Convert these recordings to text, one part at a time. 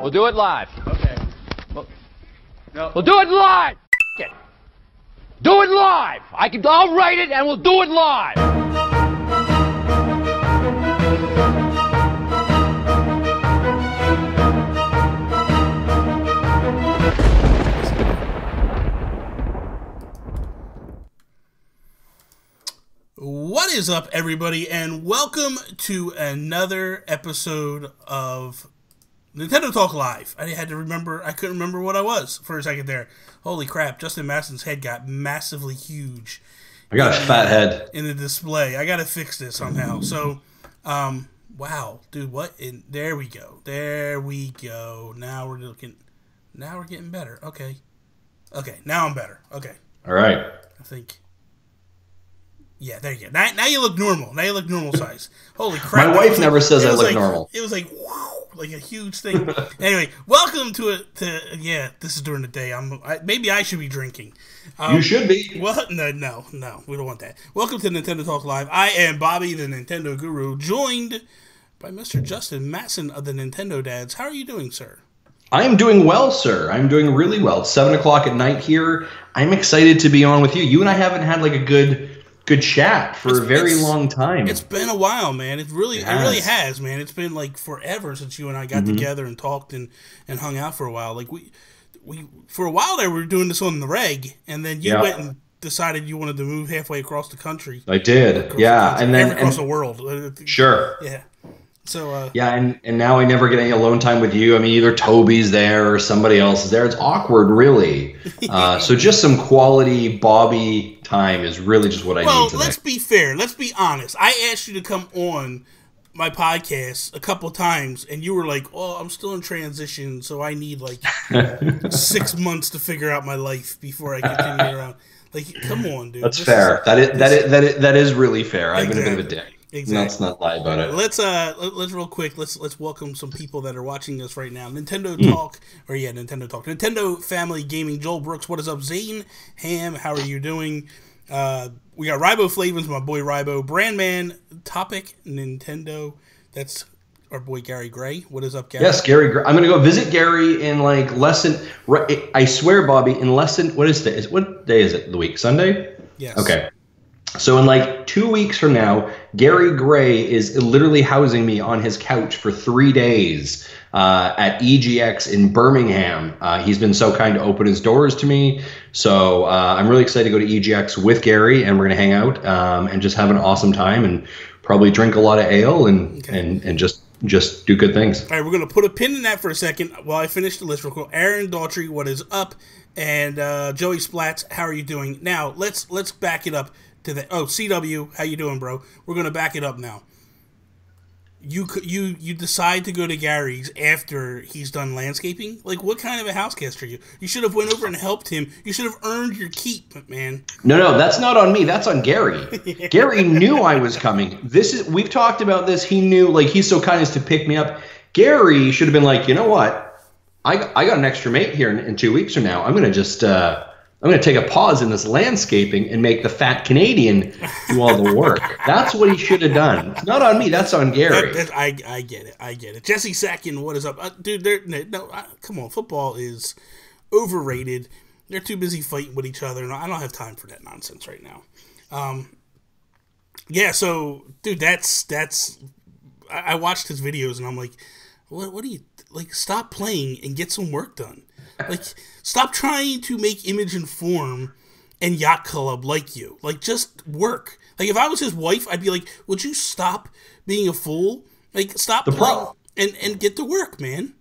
We'll do it live. Okay. No. We'll do it live. F it. Do it live. I'll write it and we'll do it live. What is up, everybody, and welcome to another episode of Nintendo Talk Live. I couldn't remember what I was for a second there. Holy crap, Justin Masson's head got massively huge. I got a fat head. In the display. I gotta fix this somehow. So, wow, dude, what? There we go. Now we're getting better. Okay, now I'm better. Okay. All right. I think. Yeah, there you go. Now you look normal. Now you look normal size. Holy crap. My wife never says I look normal. It was like, wow, like a huge thing. Anyway, welcome to this is during the day. Maybe I should be drinking. You should be. Well, no, we don't want that. Welcome to Nintendo Talk Live. I am Bobby, the Nintendo Guru, joined by Mr. Justin Masson of the Nintendo Dads. How are you doing, sir? I am doing well, sir. I'm doing really well. It's 7 o'clock at night here. I'm excited to be on with you. You and I haven't had like a good chat for a very long time. It's been a while, man. It really has, man. It's been like forever since you and I got together and talked and hung out for a while. Like we for a while there we were doing this on the reg, and then you went and decided you wanted to move halfway across the country. I did, and then across the world. Sure. Yeah. So and now I never get any alone time with you. I mean, either Toby's there or somebody else is there. It's awkward, really. So just some quality Bobby time is really just what I need today. Well, let's be fair. Let's be honest. I asked you to come on my podcast a couple times, and you were like, "Oh, I'm still in transition, so I need like 6 months to figure out my life before I continue around." Like, come on, dude. That's fair. That is really fair. I've been a bit of a dick. Exactly. Let's not lie about it. Let's real quick. Let's welcome some people that are watching us right now. Nintendo Talk. Nintendo Family Gaming. Joel Brooks. What is up, Zane? Ham. How are you doing? We got Rbi Flavins, my boy Rbi. Brandman. Topic. Nintendo. That's our boy Gary Gray. What is up, Gary? Yes, Gary Gray. I'm gonna go visit Gary in like less than. I swear, Bobby. In less than what day is it? The week Sunday. Yes. Okay. So in like 2 weeks from now, Gary Gray is literally housing me on his couch for 3 days at EGX in Birmingham. He's been so kind to open his doors to me. So I'm really excited to go to EGX with Gary, and we're going to hang out and just have an awesome time and probably drink a lot of ale and just do good things. All right, we're going to put a pin in that for a second while I finish the list real quick. Aaron Daughtry, what is up? And Joey Splats, how are you doing? Now, let's back it up. CW, how you doing, bro? We're gonna back it up now. You decide to go to Gary's after he's done landscaping? Like, what kind of a house guest are you? You should have went over and helped him. You should have earned your keep, man. No, that's not on me. That's on Gary. Gary knew I was coming. We've talked about this. He knew, like, he's so kind as to pick me up. Gary should have been like, you know what? I got an extra mate here in 2 weeks from now. I'm gonna just I'm going to take a pause in this landscaping and make the fat Canadian do all the work. That's what he should have done. It's not on me. That's on Gary. I get it. Jesse Sakin, what is up? Dude, come on. Football is overrated. They're too busy fighting with each other. I don't have time for that nonsense right now. So, dude, that's I watched his videos and I'm like, what do you, like, stop playing and get some work done. Like, stop trying to make Image and Form and Yacht Club like you. Like, just work. Like, if I was his wife, I'd be like, would you stop being a fool? Like, stop playing and get to work, man.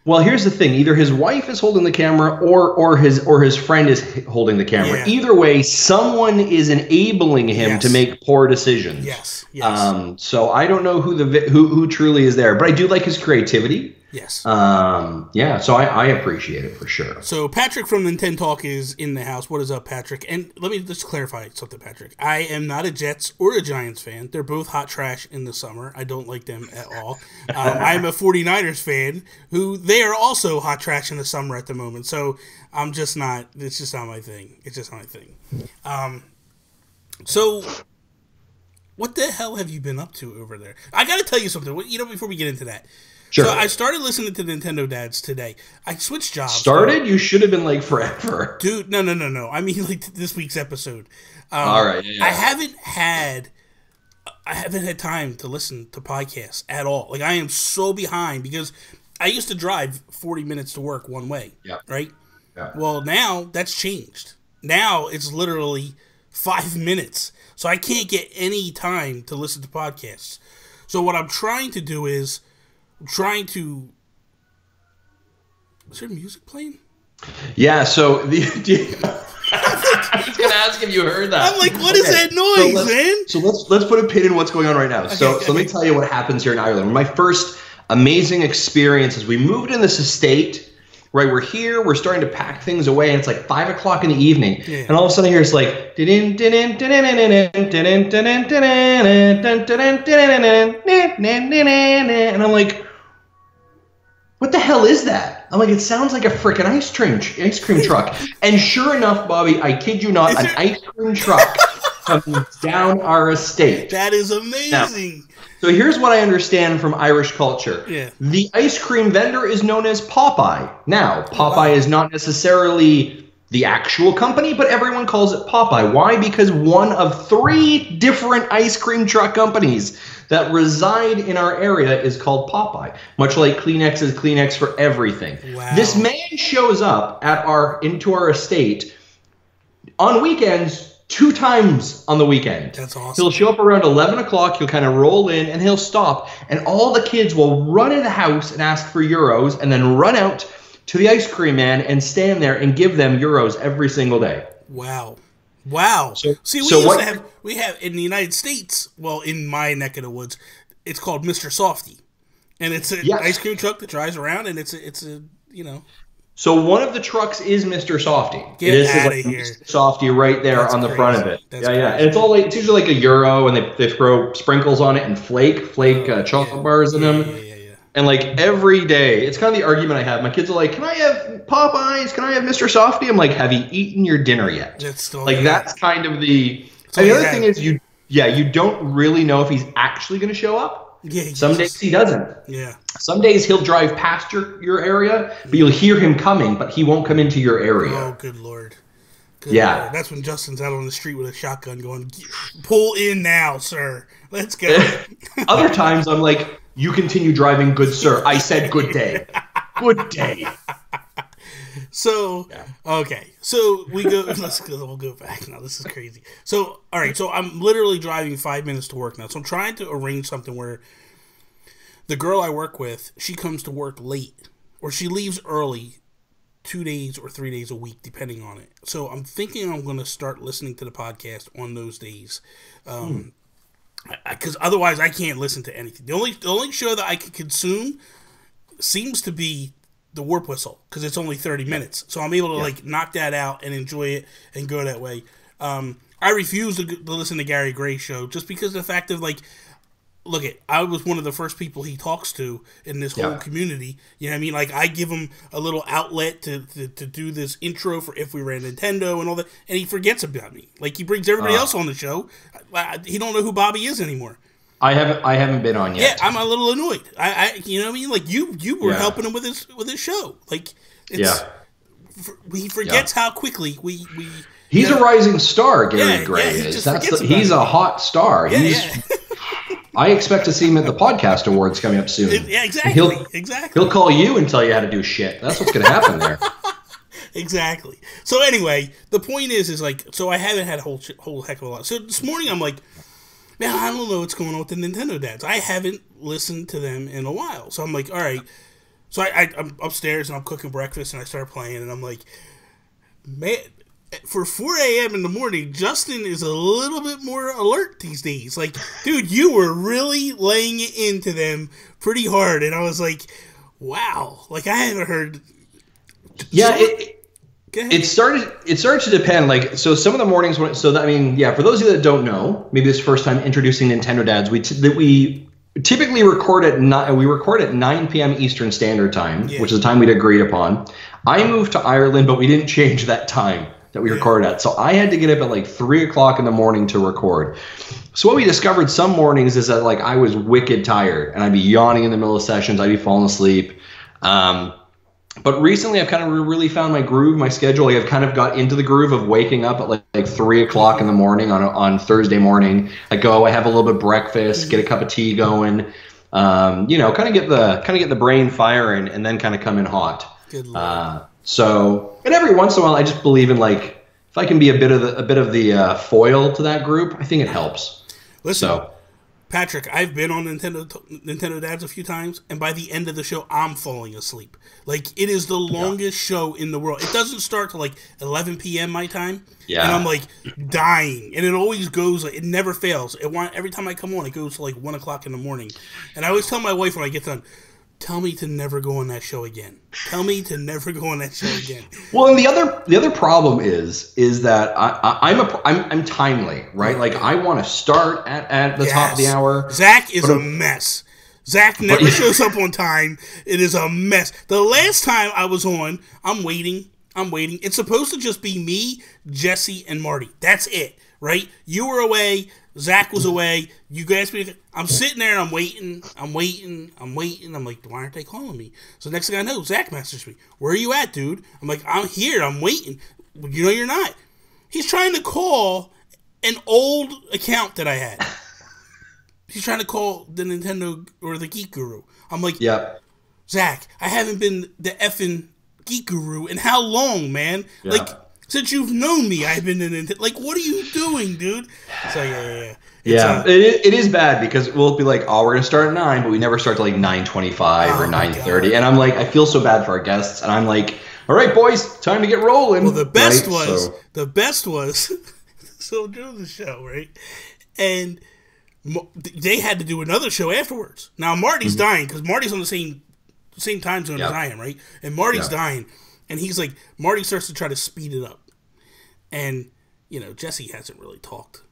Well, here's the thing. Either his wife is holding the camera or his friend is holding the camera. Yeah. Either way, someone is enabling him to make poor decisions. Yes. So I don't know who truly is there, but I do like his creativity. Yes. So I appreciate it for sure. So Patrick from Nintendo Talk is in the house. What is up, Patrick? And let me just clarify something, Patrick. I am not a Jets or a Giants fan. They're both hot trash in the summer. I don't like them at all. I'm a 49ers fan who they are also hot trash in the summer at the moment. So I'm just not, it's just not my thing. So what the hell have you been up to over there? I got to tell you something. Before we get into that. Sure. So I started listening to Nintendo Dads today. I switched jobs. Started? You should have been like forever. Dude, no. I mean like this week's episode. All right. Yeah. I haven't had time to listen to podcasts at all. Like I am so behind because I used to drive 40 minutes to work one way. Yeah. Right? Yeah. Well, now that's changed. Now it's literally 5 minutes. So I can't get any time to listen to podcasts. So what I'm trying to do is is there music playing? Yeah, so I was going to ask if you heard that. I'm like, what is that noise, man? So let's put a pin in what's going on right now. So let me tell you what happens here in Ireland. My first amazing experience is we moved in this estate. Right, we're here. We're starting to pack things away, and it's like 5 o'clock in the evening, and all of a sudden, here it's like, and I'm like, what the hell is that? I'm like, it sounds like a freaking ice cream truck. And sure enough, Bobby, I kid you not, an ice cream truck comes down our estate. That is amazing. Now, so here's what I understand from Irish culture. Yeah. The ice cream vendor is known as Popeye. Now, Popeye is not necessarily the actual company, but everyone calls it Popeye. Why? Because one of 3 different ice cream truck companies that reside in our area is called Popeye. Much like Kleenex is Kleenex for everything. Wow. This man shows up at into our estate on weekends 2 times on the weekend. That's awesome. He'll show up around 11 o'clock, he'll kind of roll in, and he'll stop. And all the kids will run in the house and ask for euros, and then run out to the ice cream man and stand there and give them euros every single day. Wow. See, we have in the United States, well, in my neck of the woods, it's called Mr. Softy. And it's an ice cream truck that drives around, and it's a So one of the trucks is Mr. Softy. Get out of here. Mr. Softy right there on the front of it. That's yeah. And it's usually like a euro, and they throw sprinkles on it and flake chocolate bars in them. Yeah. And like every day, it's kind of the argument I have. My kids are like, "Can I have Popeyes? Can I have Mr. Softy?" I'm like, "Have you eaten your dinner yet?" That's kind of the. And the other thing is you don't really know if he's actually going to show up. Yeah. Some days he doesn't. Yeah. Some days he'll drive past your area, but you'll hear him coming, but he won't come into your area. Oh, good Lord. Lord. That's when Justin's out on the street with a shotgun going, "Pull in now, sir. Let's go." Other times I'm like, "You continue driving, good sir. I said good day. Good day." So, okay. So we'll go back now. This is crazy. So, all right. So I'm literally driving 5 minutes to work now. So I'm trying to arrange something where the girl I work with, she comes to work late or she leaves early 2 days or 3 days a week, depending on it. So I'm thinking I'm going to start listening to the podcast on those days. Because otherwise I can't listen to anything. The only show that I can consume seems to be the Warp Whistle, because it's only 30 minutes. So I'm able to like knock that out and enjoy it and go that way. I refuse to listen to Gary Gray's show just because of the fact of like, look, I was one of the first people he talks to in this whole community. You know what I mean? Like, I give him a little outlet to do this intro for If We Ran Nintendo and all that, and he forgets about me. Like, he brings everybody else on the show. He don't know who Bobby is anymore. I haven't been on yet. Yeah, I'm a little annoyed. You know what I mean? Like, you were helping him with his show. Like, he forgets how quickly we He's a rising star, Gary Gray is. He's a hot star. I expect to see him at the podcast awards coming up soon. Yeah, exactly. He'll call you and tell you how to do shit. That's what's going to happen there. Exactly. So anyway, the point is like, so I haven't had a whole heck of a lot. So this morning I'm like, man, I don't know what's going on with the Nintendo dads. I haven't listened to them in a while. So I'm like, all right. So I'm upstairs and I'm cooking breakfast and I start playing and I'm like, man, for 4 a.m. in the morning, Justin is a little bit more alert these days. Like, dude, you were really laying it into them pretty hard. And I was like, wow. Like, I haven't heard. Yeah, it started to depend. Like, so some of the mornings, for those of you that don't know, maybe this is the first time introducing Nintendo Dads, we typically record at 9 p.m. Eastern Standard Time, which is the time we'd agreed upon. I moved to Ireland, but we didn't change that time. that we recorded at. So I had to get up at like 3 o'clock in the morning to record. So what we discovered some mornings is that like I was wicked tired and I'd be yawning in the middle of sessions. I'd be falling asleep. But recently I've kind of really found my groove, my schedule. Like I've kind of got into the groove of waking up at like 3 o'clock in the morning on Thursday morning. I have a little bit of breakfast, get a cup of tea going, kind of get the brain firing and then kind of come in hot. Good Lord. And every once in a while I just believe in like, if I can be a bit of the foil to that group, I think it helps. Listen, Patrick, I've been on Nintendo Dads a few times, and by the end of the show, I'm falling asleep. Like, it is the longest show in the world. It doesn't start till like 11 p.m. my time, and I'm like dying. And it always goes, it never fails. Every time I come on, it goes to like 1 o'clock in the morning. And I always tell my wife when I get done, tell me to never go on that show again. Tell me to never go on that show again. Well, and the other problem is that I'm timely, right? Like I want to start at the top of the hour. Zach is a mess. Zach never shows up on time. It is a mess. The last time I was on, I'm waiting. It's supposed to just be me, Jesse, and Marty. That's it, right? You were away. Zach was away. You guys, I'm sitting there and I'm waiting. I'm like, why aren't they calling me? So next thing I know, Zach messaged me. Where are you at, dude? I'm like, I'm here. I'm waiting. You know you're not. He's trying to call an old account that I had. He's trying to call the Nintendo or the Geek Guru. I'm like, Zach, I haven't been the effing Geek Guru in how long, man? Yeah. Like, since you've known me, I've been in Nintendo. Like, what are you doing, dude? So, It is bad because we'll be like, oh, we're going to start at 9, but we never start till like 9:25 or 9:30. And I'm like, I feel so bad for our guests. And I'm like, all right, boys, time to get rolling. Well, the best was, so during the show, right? And they had to do another show afterwards. Now, Marty's dying because Marty's on the same time zone as I am, right? And Marty's dying. And he's like, Marty starts to try to speed it up. And, Jesse hasn't really talked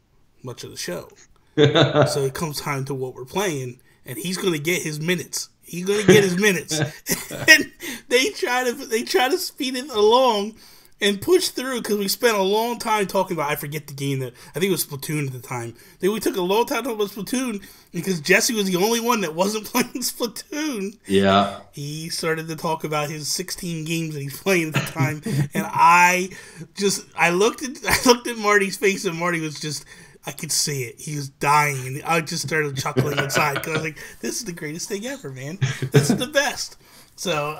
much of the show. So it comes time to what we're playing, and he's going to get his minutes. And they try to speed it along and push through because we spent a long time talking about, I forget the game that, I think it was Splatoon at the time. Then we took a long time talking about Splatoon because Jesse was the only one that wasn't playing Splatoon. Yeah. He started to talk about his 16 games that he's playing at the time. And I looked at Marty's face and Marty was just, I could see it. He was dying. And I just started chuckling inside because I was like, this is the greatest thing ever, man. This is the best. So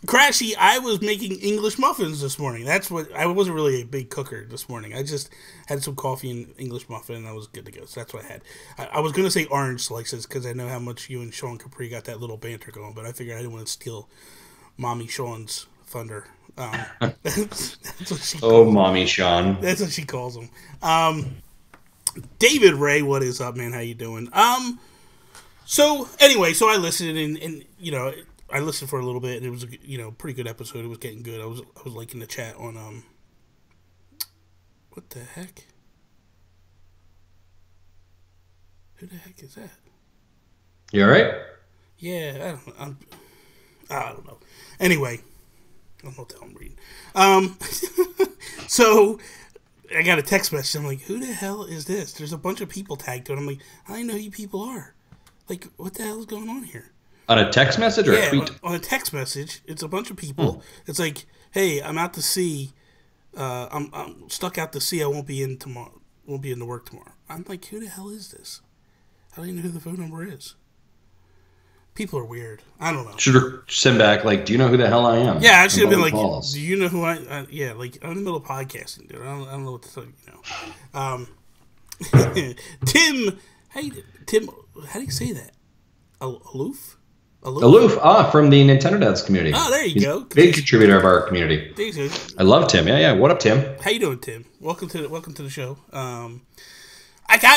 Crashy, I was making English muffins this morning. I wasn't really a big cooker this morning. I just had some coffee and English muffin, and I was good to go. So that's what I had. I was going to say orange slices because I know how much you and Sean Capri got that little banter going, but I figured I didn't want to steal Mommy Sean's thunder. That's what she calls him. Mommy Sean. That's what she calls him. David Ray, what is up, man? How you doing? So I listened and I listened for a little bit, and it was a pretty good episode. It was getting good. I was liking the chat on what the heck? Who the heck is that? You all right? Yeah, I don't know. Anyway, I don't know what the hell I'm reading. So I got a text message. I'm like, who the hell is this? There's a bunch of people tagged to it. I'm like, I don't know who you people are. Like, what the hell is going on here? On a text message or a tweet? On a text message. It's a bunch of people. It's like, hey, I'm out to sea. I'm stuck out to sea. I won't be in tomorrow. Won't be in to work tomorrow. I'm like, who the hell is this? I don't even know who the phone number is. People are weird. I don't know. Should send back like, do you know who the hell I am? Yeah, I should have been like, do you know who I? Yeah, like I'm in the middle of podcasting, dude. I don't know what to tell you. Tim, Tim, how do you say that? Aloof. Aloof, from the Nintendo Dads community. Oh, there you go. Big contributor of our community. I love Tim. Yeah. What up, Tim? How you doing, Tim? Welcome to the show.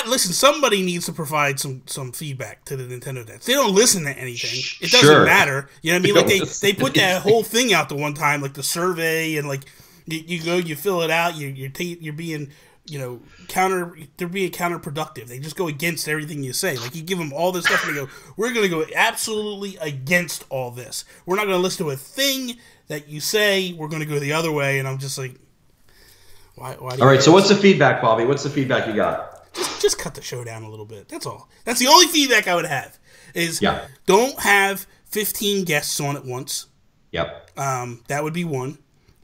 Listen, somebody needs to provide some feedback to the Nintendo Dads. They don't listen to anything. It doesn't matter. You know what I mean? Like they put that whole thing out the one time, like the survey, and like you go, you fill it out, you're being they're being counterproductive. They just go against everything you say. Like, you give them all this stuff and they go, we're going to go absolutely against all this. We're not going to listen to a thing that you say. We're going to go the other way. And I'm just like, why do all right, so what's the feedback, Bobby? What's the feedback you got? Just cut the show down a little bit. That's all. That's the only feedback I would have is don't have 15 guests on at once. Yep. That would be one.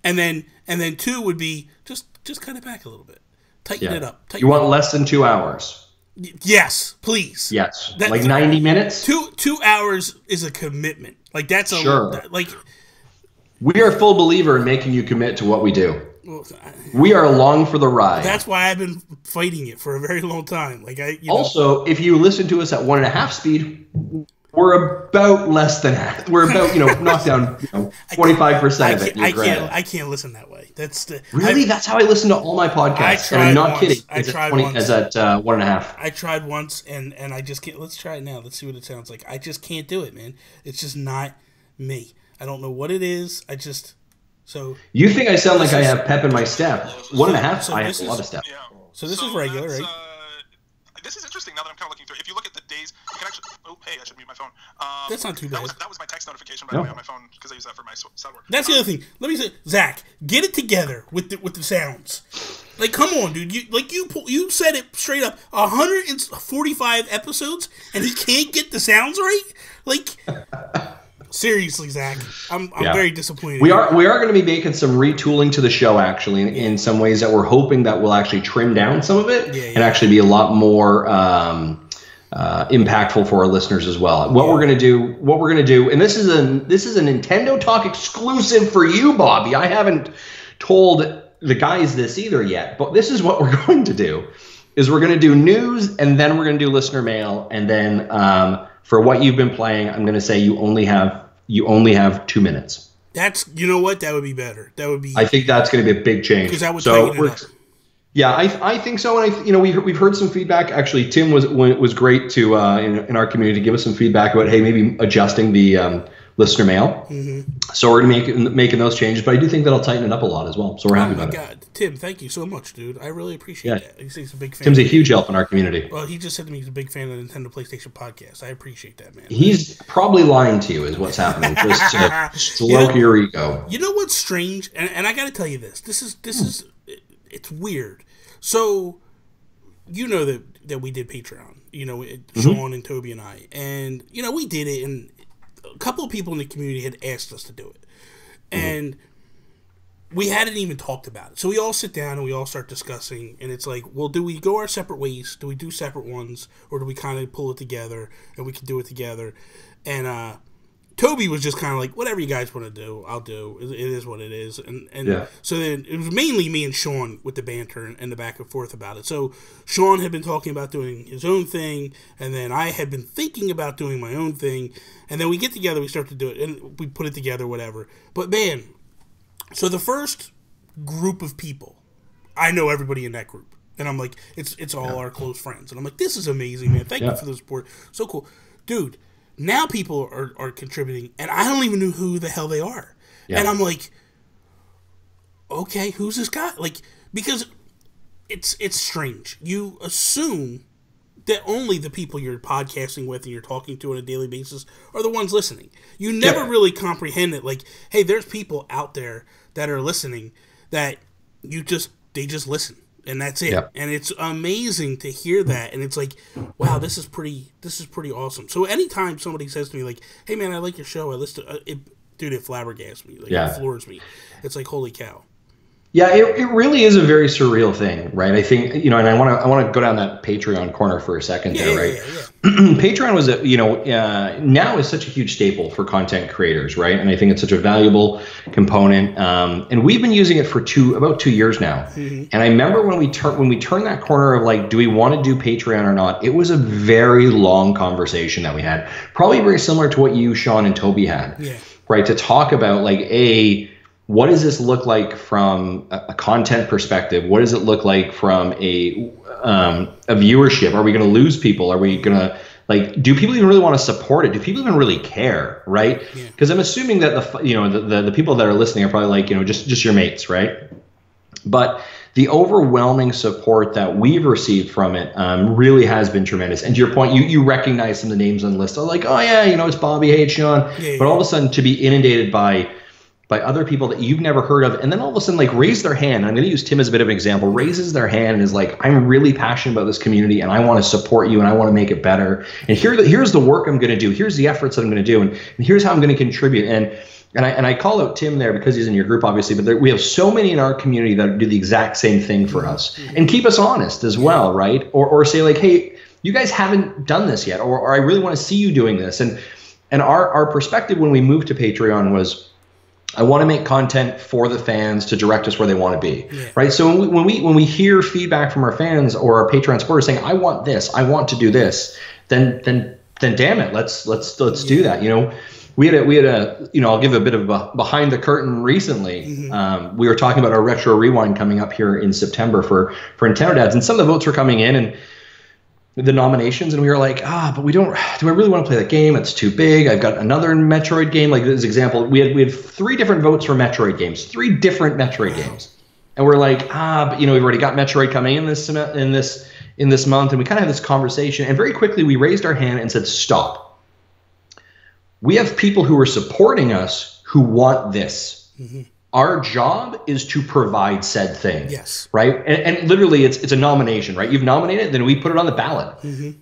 And then two would be just cut it back a little bit. Tighten it up. You want less than 2 hours? Yes, please. Yes. Like 90 minutes? 2 hours is a commitment. Like, that's we are full believer in making you commit to what we do. Well, we are along for the ride. That's why I've been fighting it for a very long time. Like, also, if you listen to us at 1.5 speed, we're about less than half. We're about, knock down 25% of it. I can't listen that way. That's I tried once, and I just can't. Let's try it now. Let's see what it sounds like. I just can't do it, man. It's just not me. I don't know what it is. You think I sound like I have pep in my step? 1.5. I have a lot of step. Yeah. So this is regular, right? This is interesting now that I'm kind of looking through. If you look at the days, you can actually. Oh, hey, I should mute my phone. That's not too bad. That was my text notification, by the way, on my phone, because I use that for my sound work. That's the other thing. Let me say, Zach, get it together with the sounds. Like, come on, dude. You said it straight up. 145 episodes, and he can't get the sounds right. Like, seriously, Zach, I'm very disappointed. We are going to be making some retooling to the show, actually, in some ways that we're hoping that we'll actually trim down some of it and actually be a lot more impactful for our listeners as well. What we're going to do, and this is a Nintendo Talk exclusive for you, Bobby. I haven't told the guys this either yet, but this is what we're going to do. Is we're going to do news, and then we're going to do listener mail, and then for what you've been playing, I'm going to say you only have 2 minutes. You know what? That would be better. That would be. I think that's going to be a big change. Because that would tighten it up. Yeah, I think so, and we've heard some feedback. Actually, Tim was great to in our community to give us some feedback about maybe adjusting the listener mail. Mm-hmm. So we're going to making those changes, but I do think that'll tighten it up a lot as well. So we're happy about it. Oh my God, Tim, thank you so much, dude. I really appreciate that. He's a big fan. Tim's a huge help in our community. Well, he just said to me he's a big fan of the Nintendo PlayStation podcast. I appreciate that, man. He's probably lying to you, is what's happening. Just to stroke your ego. You know what's strange, and I got to tell you this. This is it's weird. So, that we did Patreon, Sean and Toby and I. And, we did it, and a couple of people in the community had asked us to do it. And we hadn't even talked about it. So we all sit down and we all start discussing, and it's like, well, do we go our separate ways? Do we do separate ones? Or do we kind of pull it together, and we can do it together? And Toby was just kind of like, whatever you guys want to do, I'll do. It is what it is. And so then it was mainly me and Sean with the banter and the back and forth about it. So Sean had been talking about doing his own thing, and then I had been thinking about doing my own thing. And then we get together, we start to do it, and we put it together, whatever. But man, so the first group of people, I know everybody in that group. And I'm like, it's all our close friends. And I'm like, this is amazing, man. Thank you for the support. So cool. Dude. Now people are contributing, and I don't even know who the hell they are. Yeah. And I'm like, okay, who's this guy? Like, because it's strange. You assume that only the people you're podcasting with and you're talking to on a daily basis are the ones listening. You never really comprehend it. Like, hey, there's people out there that are listening that they just listen. And that's it. Yep. And it's amazing to hear that. And it's like, wow, this is pretty awesome. So anytime somebody says to me, like, hey, man, I like your show. I listen to it. Dude, it flabbergasts me. Like, it floors me. It's like, holy cow. Yeah, it really is a very surreal thing, right? I think, and I want to go down that Patreon corner for a second there, right? Yeah. Patreon was now is such a huge staple for content creators, right? And I think it's such a valuable component. And we've been using it for about 2 years now. Mm-hmm. And I remember when we turned that corner of like, do we want to do Patreon or not? It was a very long conversation that we had, probably very similar to what you, Sean, and Toby had, right? To talk about like what does this look like from a content perspective? What does it look like from a viewership? Are we going to lose people? Are we going to do people even really want to support it? Do people even really care? Right? Because I'm assuming that the people that are listening are probably like, just your mates, right? But the overwhelming support that we've received from it really has been tremendous. And to your point, you recognize some of the names on the list. Like, oh yeah, it's Bobby, hey, it's Sean. Yeah. But all of a sudden to be inundated by other people that you've never heard of, and then all of a sudden like raise their hand. I'm going to use Tim as a bit of an example. Raises their hand and is like, I'm really passionate about this community, and I want to support you, and I want to make it better. And here's the work I'm going to do. Here's the efforts that I'm going to do, and here's how I'm going to contribute. And I call out Tim there because he's in your group, obviously, but we have so many in our community that do the exact same thing for us and keep us honest as well, right? Or say like, hey, you guys haven't done this yet, or I really want to see you doing this. And our perspective when we moved to Patreon was, I want to make content for the fans to direct us where they want to be, right? So when we hear feedback from our fans or our Patreon supporters saying, I want this, I want to do this, then damn it, let's do that. We had a I'll give a bit of a behind the curtain recently. We were talking about our Retro Rewind coming up here in September for Nintendo Dads, and some of the votes were coming in and the nominations, and we were like, but do I really want to play that game? It's too big. I've got another Metroid game. Like this example, we had 3 different votes for Metroid games, 3 different Metroid games. And we're like, but we've already got Metroid coming in this month, and we kind of had this conversation, and very quickly we raised our hand and said, stop. We have people who are supporting us who want this. Our job is to provide said thing. Yes. Right? And literally it's a nomination, right? You've nominated, then we put it on the ballot.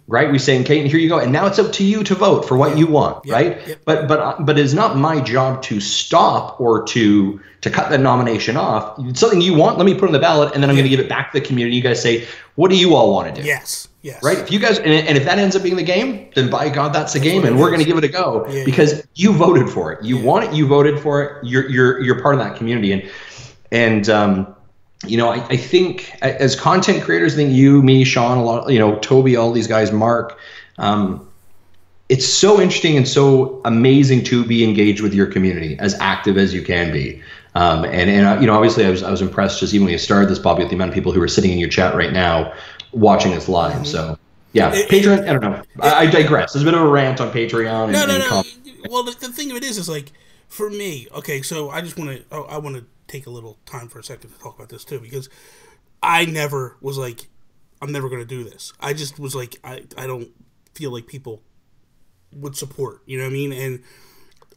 Right? We say, okay, here you go. And now it's up to you to vote for what you want, right? But it's not my job to stop or to cut that nomination off. It's something you want, let me put it on the ballot, and then I'm going to give it back to the community. You guys say, what do you all want to do? Yes. Right? If you guys, and if that ends up being the game, then by God, that's the game, and we're going to give it a go because you voted for it. You want it, you voted for it. You're part of that community, and I think as content creators, I think you, me, Sean, a lot, Toby, all these guys, Mark. It's so interesting and so amazing to be engaged with your community, as active as you can be. Obviously, I was impressed just even when you started this, Bobby, with the amount of people who are sitting in your chat right now watching us live. So, yeah, Patreon, I don't know. I digress. There's a bit of a rant on Patreon. No. Well, the thing of it is like, for me, okay, so I just want to take a little time for a second to talk about this, too, because I never was like, I'm never going to do this. I just was like, I don't feel like people would support, you know what I mean? And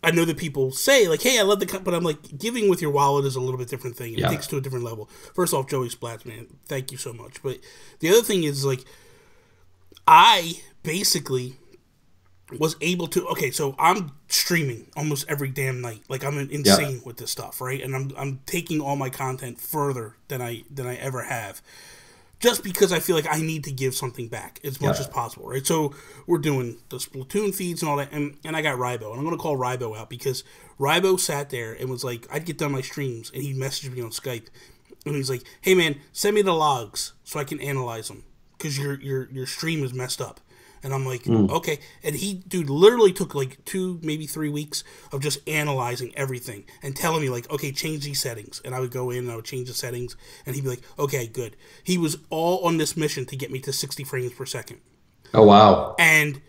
I know that people say, like, hey, I love the... But I'm like, giving with your wallet is a little bit different thing. It takes to a different level. First off, Joey Splats, man, thank you so much. But the other thing is, like, I basically was able to... Okay, so I'm streaming almost every damn night. Like, I'm insane with this stuff, right? And I'm taking all my content further than I ever have. Just because I feel like I need to give something back as much as possible, right? So we're doing the Splatoon feeds and all that, and I got Rbo, and I'm going to call Rbo out because Rbo sat there and was like, I'd get done my streams, and he messaged me on Skype, and he's like, hey man, send me the logs so I can analyze them because your stream is messed up. And I'm like, okay. And he, literally took like 2, maybe 3 weeks of just analyzing everything and telling me like, okay, change these settings. And I would go in and I would change the settings. And he'd be like, okay, good. He was all on this mission to get me to 60 frames per second. Oh, wow. And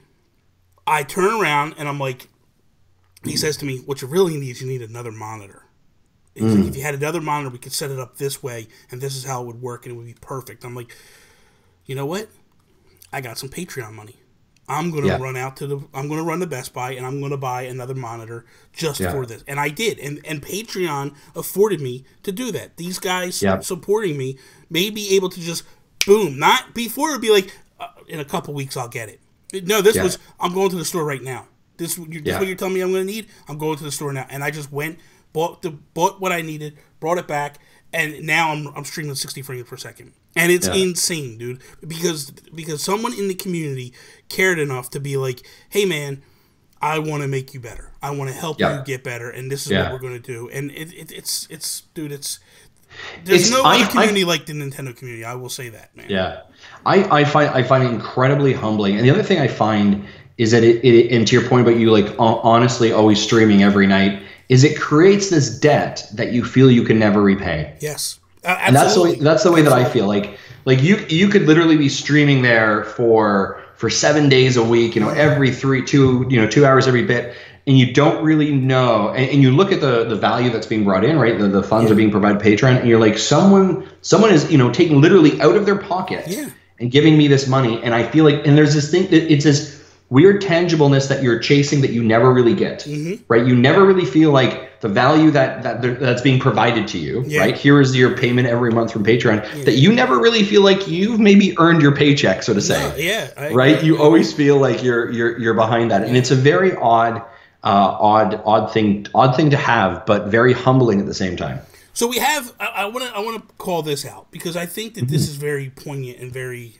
I turn around and I'm like, he says to me, what you really need is you need another monitor. He's like, if you had another monitor, we could set it up this way and this is how it would work and it would be perfect. I'm like, you know what? I got some Patreon money. I'm going to run to Best Buy and I'm going to buy another monitor just for this. And I did. And Patreon afforded me to do that. These guys supporting me may be able to just, boom, not before it would be like, in a couple weeks I'll get it. No, this was, I'm going to the store right now. This what you're telling me I'm going to need? I'm going to the store now. And I just went, bought what I needed, brought it back, and now I'm streaming 60 frames per second. And it's insane, dude, because someone in the community cared enough to be like, hey, man, I want to make you better. I want to help you get better, and this is what we're going to do. And it's there's no other community like the Nintendo community. I will say that, man. Yeah, I find it incredibly humbling. And the other thing I find is that it and to your point about you like honestly always streaming every night, is it creates this debt that you feel you can never repay. Yes. And that's the way that I feel like you could literally be streaming there for 7 days a week, every 2 hours every bit. and you don't really know, and you look at the value that's being brought in, right? The funds are being provided Patreon, and you're like, someone is, taking literally out of their pocket and giving me this money. And I feel like, and there's this thing, it's this weird tangibleness that you're chasing that you never really get, right? You never really feel like the value that's being provided to you, right? Here is your payment every month from Patreon that you never really feel like you've maybe earned your paycheck, so to say. Right? You always feel like you're behind that, and it's a very odd thing to have, but very humbling at the same time. So we have. I want to call this out because I think that this is very poignant and very.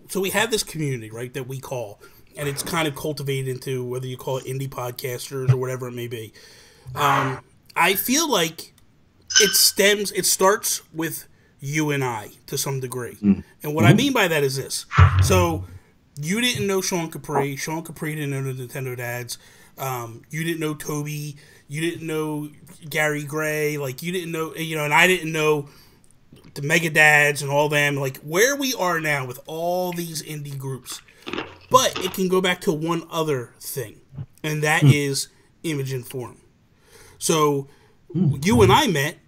So we have this community, right, that we call. And it's kind of cultivated into whether you call it indie podcasters or whatever it may be. I feel like it starts with you and I to some degree. And what I mean by that is this. So you didn't know Sean Capri. Sean Capri didn't know the Nintendo Dads. You didn't know Toby. You didn't know Gary Gray. Like, you didn't know, and I didn't know the Mega Dads and all them. Like, where we are now with all these indie groups. But it can go back to one other thing, and that is Image and Form. So you and I met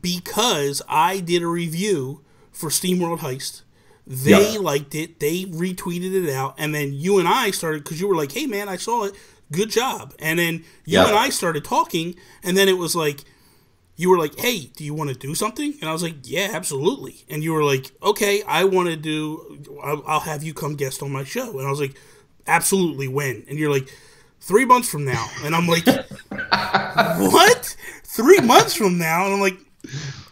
because I did a review for SteamWorld Heist. They liked it. They retweeted it out. And then you and I started, because you were like, hey, man, I saw it. Good job. And then you and I started talking, and then it was like, you were like, hey, do you want to do something? And I was like, yeah, absolutely. And you were like, okay, I'll have you come guest on my show. And I was like, absolutely, when? And you're like, 3 months from now. And I'm like, what? 3 months from now? And I'm like,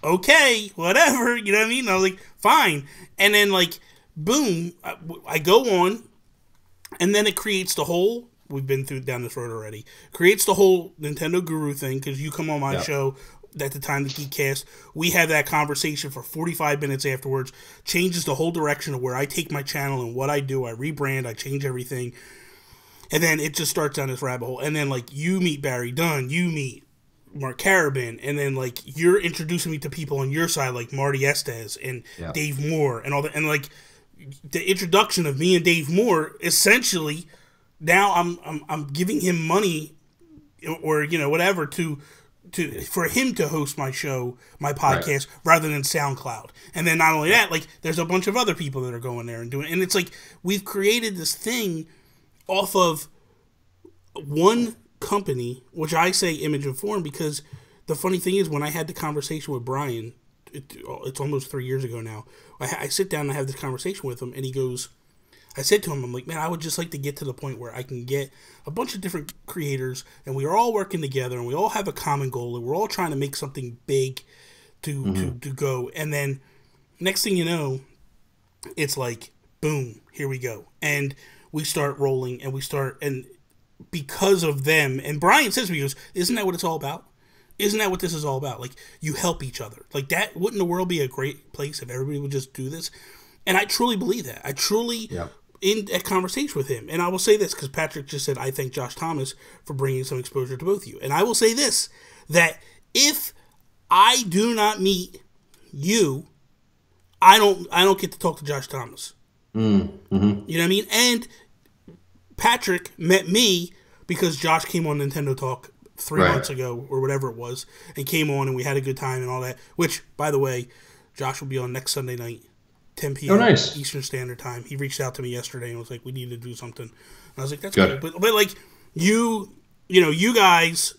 okay, whatever. You know what I mean? And I was like, fine. And then, like, boom, I go on, and then it creates the whole, we've been down this road already, creates the whole Nintendo Guru thing, because you come on my show at the time, the Geekcast, we have that conversation for 45 minutes afterwards, changes the whole direction of where I take my channel and what I do. I rebrand, I change everything, and then it just starts down this rabbit hole. And then, like, you meet Barry Dunn, you meet Mark Carabin, and then, like, you're introducing me to people on your side, like Marty Estes and Dave Moore and all that. And, like, the introduction of me and Dave Moore, essentially, now I'm giving him money or, whatever for him to host my show, my podcast, rather than SoundCloud. And then not only that, like, there's a bunch of other people that are going there and doing it. And it's like, we've created this thing off of one company, which I say Image and Form, because the funny thing is, when I had the conversation with Brian, it's almost 3 years ago now, I sit down and I have this conversation with him, and he goes, I said to him, I'm like, man, I would just like to get to the point where I can get a bunch of different creators, and we are all working together, and we all have a common goal, and we're all trying to make something big to go. And then next thing you know, it's like, boom, here we go. And we start rolling, and because of them, and Brian says to me, he goes, isn't that what it's all about? Isn't that what this is all about? Like, you help each other. Like, that, wouldn't the world be a great place if everybody would just do this? And I truly believe that. I truly... in a conversation with him. And I will say this, because Patrick just said, I thank Josh Thomas for bringing some exposure to both of you. And I will say this, that if I do not meet you, I don't get to talk to Josh Thomas. You know what I mean? And Patrick met me because Josh came on Nintendo Talk 3 months ago, or whatever it was, and came on, and we had a good time and all that. Which, by the way, Josh will be on next Sunday night, 10 p.m. Eastern Standard Time. He reached out to me yesterday and was like, we need to do something. And I was like, that's cool. But like, you guys,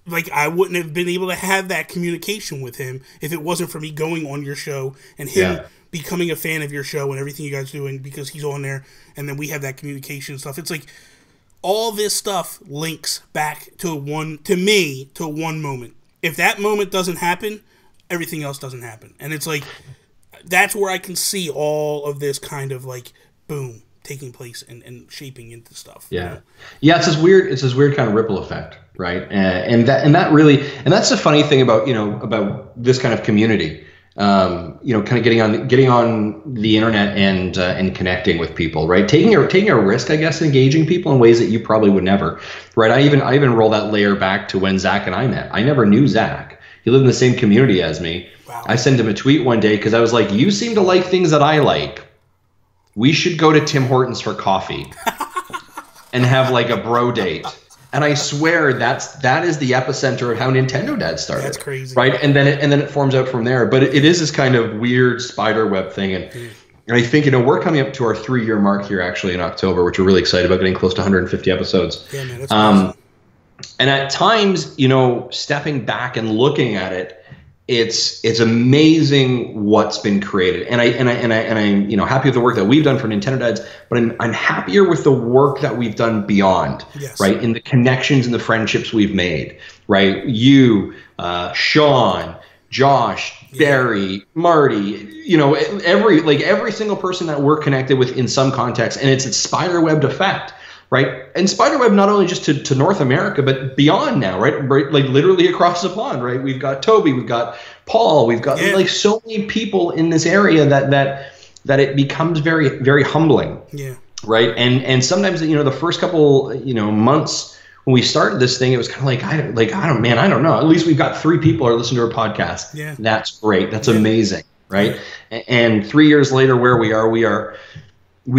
like, I wouldn't have been able to have that communication with him if it wasn't for me going on your show and him becoming a fan of your show and everything you guys do, and because he's on there, and then we have that communication and stuff. It's like, all this stuff links back to one moment. If that moment doesn't happen, everything else doesn't happen. And it's like, that's where I can see all of this kind of, like, boom, taking place and shaping into stuff. Yeah, it's this weird kind of ripple effect, right? And that's the funny thing about this kind of community. Kind of getting on the internet and connecting with people, right? Taking a risk, I guess, engaging people in ways that you probably would never, right? I even roll that layer back to when Zach and I met. I never knew Zach. He lived in the same community as me. Wow. I sent him a tweet one day because I was like, you seem to like things that I like. We should go to Tim Hortons for coffee and have like a bro date. And I swear that is the epicenter of how Nintendo Dad started. That's crazy, right? And then it forms out from there. But it is this kind of weird spider web thing, and I think we're coming up to our 3-year mark here actually in October, which we're really excited about, getting close to 150 episodes. Yeah, man, that's awesome. And at times, stepping back and looking at it, it's amazing what's been created, and I'm happy with the work that we've done for Nintendo Dads, but I'm happier with the work that we've done beyond, right? In the connections and the friendships we've made, right? You, Sean, Josh, Barry, Marty, every single person that we're connected with in some context, and it's a spiderwebbed effect. Right, and spiderweb not only just to North America, but beyond now, right? Like literally across the pond, right? We've got Toby, we've got Paul, we've got like so many people in this area that it becomes very, very humbling. Yeah. Right, and sometimes the first couple months when we started this thing, it was kind of like I don't know. At least we've got 3 people who are listening to our podcast. Yeah, that's great. That's amazing, right? And 3 years later, where we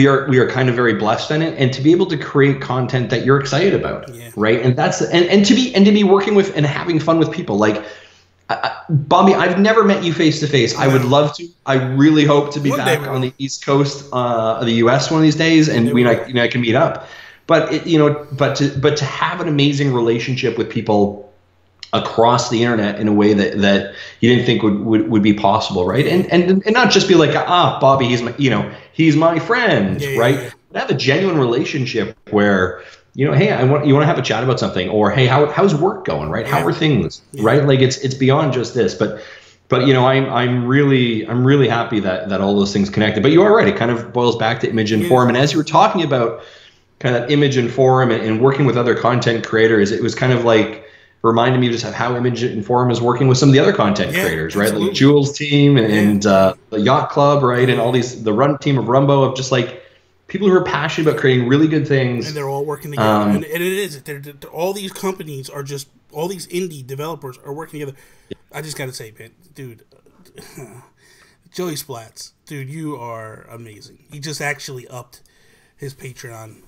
are kind of very blessed in it, and to be able to create content that you're excited about, right? And that's and to be working with and having fun with people like Bobby. I've never met you face to face. I would love to. I really hope to be back on the East Coast of the U.S. one of these days, and I can meet up. But but to have an amazing relationship with people across the internet in a way that you didn't think would be possible, right? And not just be like, Bobby, he's my friend, right? Yeah. But have a genuine relationship where hey, you want to have a chat about something, or hey, how's work going, right? How are things, right? Like it's beyond just this, but I'm really happy that all those things connected. But you are right; it kind of boils back to image and forum. And as you were talking about kind of image and forum and working with other content creators, it was kind of like reminded me just of how Image and Forum is working with some of the other content creators, right? Like Jules' team and the Yacht Club, right? And all the run team of Rumbo, of just like people who are passionate about creating really good things. And they're all working together. And it is. All these companies are just, all these indie developers are working together. I just got to say, man, dude, Joey Splats, dude, you are amazing. He just actually upped his Patreon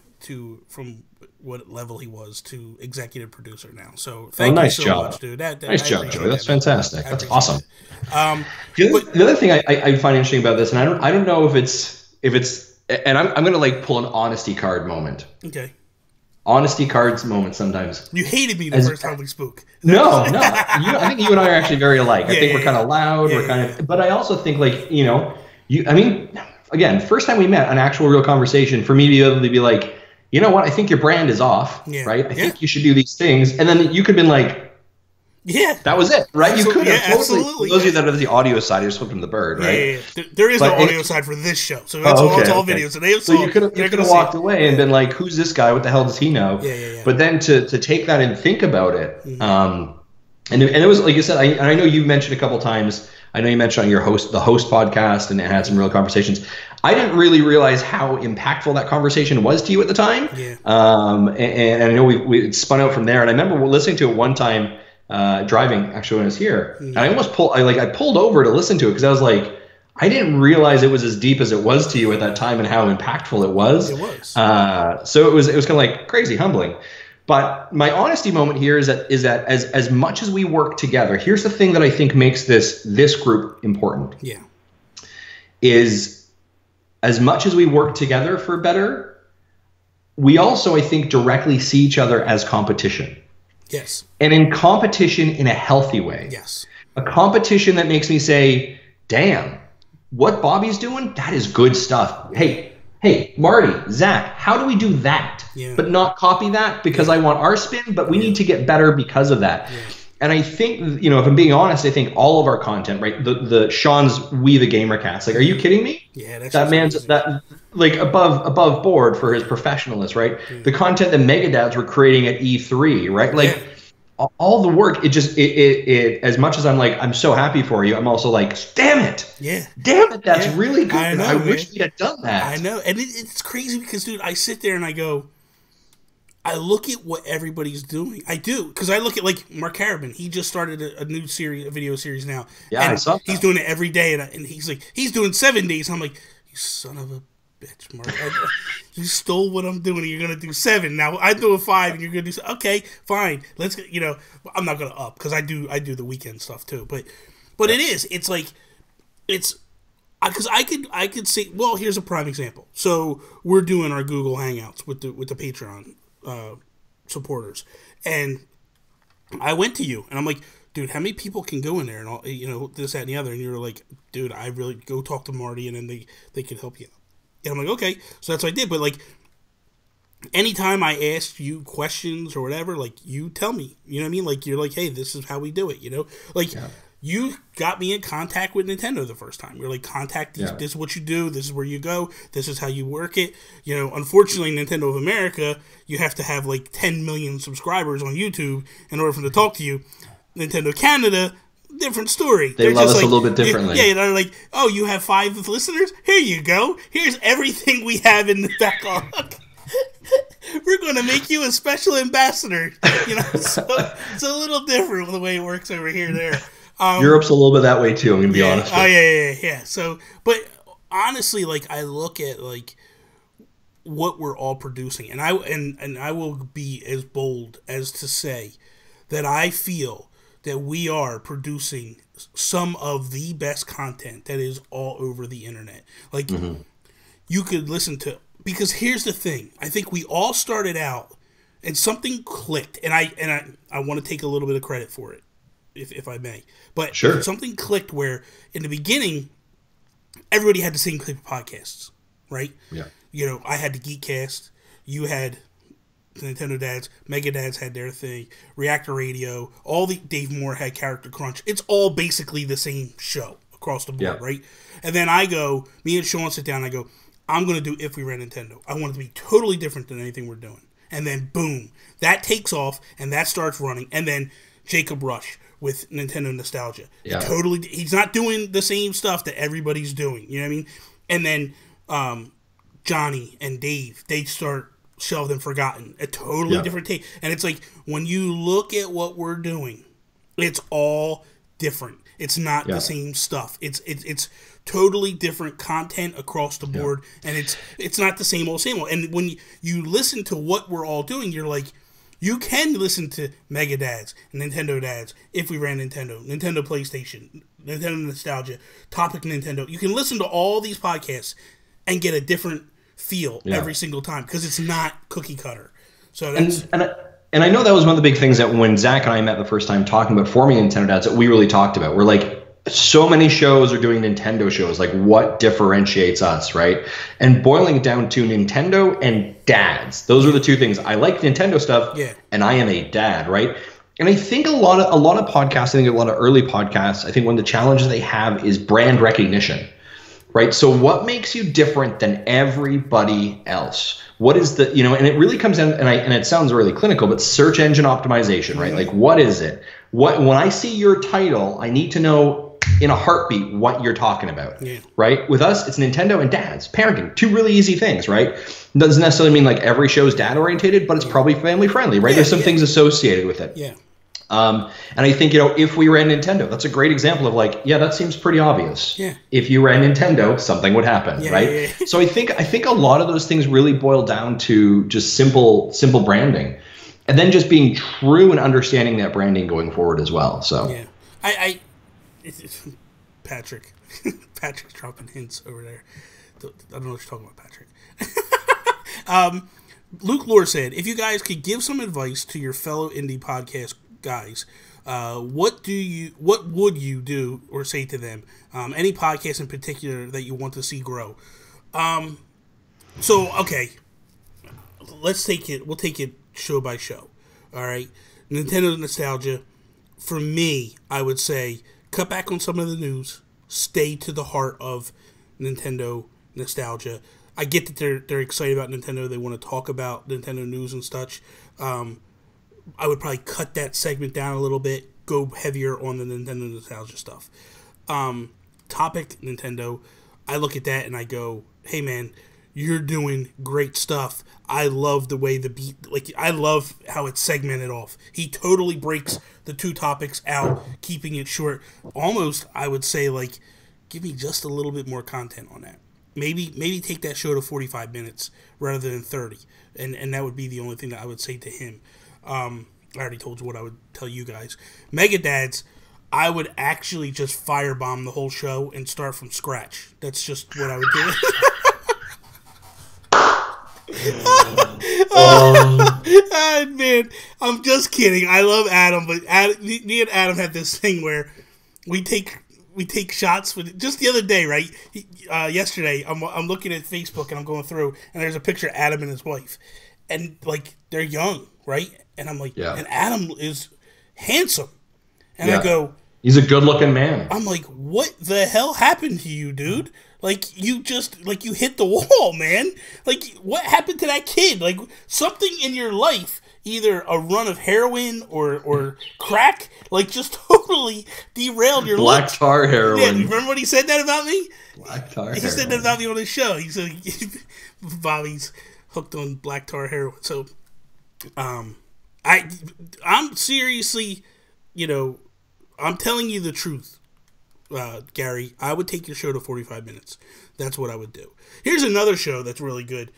from what level he was to executive producer now. So thank you so much, dude. Nice job, Joey. That's fantastic. That's awesome. The other thing I find interesting about this, and I don't know if it's and I'm gonna like pull an honesty card moment. Okay. Honesty cards moment sometimes. You hated me the first time we spoke. No. I think you and I are actually very alike. I think we're kind of loud. We're kind of, but I also think like again, first time we met, an actual real conversation, for me to be able to be like, you know what? I think your brand is off, right? I think you should do these things. And then you could have been like, that was it, right? You could have totally. For those of you that are the audio side, you're just flipping the bird, right? Yeah. There is no audio side for this show. So it's all video. So you could have walked away and been like, who's this guy? What the hell does he know? Yeah. But then to take that and think about it, and it was, like you said, I know you've mentioned a couple times, I know you mentioned on your the host podcast and had some real conversations. I didn't really realize how impactful that conversation was to you at the time. Yeah. And I know we spun out from there. And I remember listening to it one time driving, actually, when I was here. And I almost I pulled over to listen to it because I was like, I didn't realize it was as deep as it was to you at that time and how impactful it was. It was. So it was kind of like crazy, humbling. But my honesty moment here is that as much as we work together, here's the thing that I think makes this group important. Yeah. Is as much as we work together for better, we also, I think, directly see each other as competition. Yes. And in competition in a healthy way. Yes. A competition that makes me say, damn, what Bobby's doing, that is good stuff. Hey, Marty, Zach, how do we do that? Yeah. But not copy that because I want our spin, but we need to get better because of that. Yeah. And I think, if I'm being honest, I think all of our content, right? The Sean's We the Gamercast, like, are you kidding me? Yeah, that man's amazing. That like above board for his professionalism, right? Yeah. The content that Megadads were creating at E3, right? Like all the work, it as much as I'm like, I'm so happy for you, I'm also like, damn it, that's really good. I wish we had done that. I know, and it's crazy because, dude, I sit there and I look at what everybody's doing. I do, because I look at like Mark Harriman. He just started a new series, a video series now. Yeah, and I saw that. He's doing it every day, and he's like, he's doing 7 days. I'm like, you son of a bitch, Mark. You stole what I'm doing, and you're going to do 7. Now, I do a 5, and you're going to do... Okay, fine. Let's, I'm not going to up, because I do the weekend stuff, too. But it is. It's like... It's... Because I could say... Well, here's a prime example. So, we're doing our Google Hangouts with the Patreon supporters. And I went to you, and I'm like... Dude, how many people can go in there and all, this, that, and the other? And you were like, dude, I really go talk to Marty, and then they can help you. And I'm like, okay. So that's what I did. But, like, anytime I asked you questions or whatever, like, you tell me. You know what I mean? Like, you're like, hey, this is how we do it, Like, you got me in contact with Nintendo the first time. You're like, contact these, this is what you do, this is where you go, this is how you work it. Unfortunately, Nintendo of America, you have to have, like, 10 million subscribers on YouTube in order for them to talk to you. Nintendo Canada, different story. They love us a little bit differently. Yeah, they're like, oh, you have 5 listeners? Here you go. Here's everything we have in the backlog. We're going to make you a special ambassador. So it's a little different the way it works over here. There, Europe's a little bit that way too. I'm gonna be honest. Oh yeah. So, but honestly, like I look at like what we're all producing, and I will be as bold as to say that I feel that we are producing some of the best content that is all over the internet. Like, you could listen to... Because here's the thing. I think we all started out, and something clicked. And I want to take a little bit of credit for it, if I may. But sure. Something clicked where, in the beginning, everybody had the same type of podcasts, right? Yeah. I had the Geekcast. You had... Nintendo Dads, Mega Dads had their thing, Reactor Radio, Dave Moore had Character Crunch. It's all basically the same show across the board, right? And then me and Sean sit down, I go, I'm going to do If We Ran Nintendo. I want it to be totally different than anything we're doing. And then boom, that takes off and that starts running. And then Jacob Rush with Nintendo Nostalgia. Yeah. He's not doing the same stuff that everybody's doing, you know what I mean? And then Johnny and Dave, they start Shelved and Forgotten, a totally different take. And it's like, when you look at what we're doing, it's all different. It's not the same stuff. It's totally different content across the board, and it's not the same old. And when you listen to what we're all doing, you're like, you can listen to Mega Dads, Nintendo Dads, If We Ran Nintendo, Nintendo PlayStation, Nintendo Nostalgia, Topic Nintendo. You can listen to all these podcasts and get a different feel every single time, because it's not cookie cutter. So that's and I know that was one of the big things that when Zach and I met the first time talking about forming Nintendo Dads that we really talked about. We're like, so many shows are doing Nintendo shows. Like, what differentiates us, right? And boiling it down to Nintendo and dads. Those are the two things. I like Nintendo stuff, and I am a dad, right? And I think a lot of podcasts, I think a lot of early podcasts, I think one of the challenges they have is brand recognition. Right. So what makes you different than everybody else? What is the, and it really comes down, and it sounds really clinical, but search engine optimization, right? Like, what is it? When I see your title, I need to know in a heartbeat what you're talking about, right? With us, it's Nintendo and dads, parenting, 2 really easy things, right? Doesn't necessarily mean like every show is dad orientated, but it's probably family friendly, right? There's some things associated with it. Yeah. And I think, If We Ran Nintendo, that's a great example of like, that seems pretty obvious. Yeah. If you ran Nintendo, something would happen, right? Yeah. So I think a lot of those things really boil down to just simple branding, and then just being true and understanding that branding going forward as well. So Patrick's dropping hints over there. I don't know what you're talking about, Patrick. Luke Lore said, if you guys could give some advice to your fellow indie podcast guys, what would you do or say to them? Any podcast in particular that you want to see grow? So, okay, let's take it. We'll take it show by show. All right, Nintendo Nostalgia. For me, I would say cut back on some of the news. Stay to the heart of Nintendo Nostalgia. I get that they're excited about Nintendo. They want to talk about Nintendo news and such. I would probably cut that segment down a little bit. Go heavier on the Nintendo Nostalgia stuff. Topic Nintendo. I look at that and I go, hey man, you're doing great stuff. I love the way the beat, I love how it's segmented off. He totally breaks the 2 topics out, keeping it short. Almost, I would say, give me just a little bit more content on that. maybe take that show to 45 minutes rather than 30, and that would be the only thing that I would say to him. I already told you what I would tell you guys. Mega Dads, I would actually just firebomb the whole show and start from scratch. That's just what I would do. Man, I'm just kidding. I love Adam, but me and Adam have this thing where we take shots with just the other day, right? Yesterday, I'm looking at Facebook and I'm going through, and there's a picture of Adam and his wife, and like they're young, right? And I'm like, and Adam is handsome, and I go, he's a good-looking man. I'm like, what the hell happened to you, dude? Like, you hit the wall, man. Like, what happened to that kid? Like, something in your life, either a run of heroin or crack, like, just totally derailed your Black looks. tar heroin. Yeah, you remember when he said that about me? Black tar heroin. He said that about me on his show. He said, Bobby's hooked on black tar heroin. So, I'm seriously, I'm telling you the truth. Gary, I would take your show to 45 minutes. That's what I would do. Here's another show that's really good.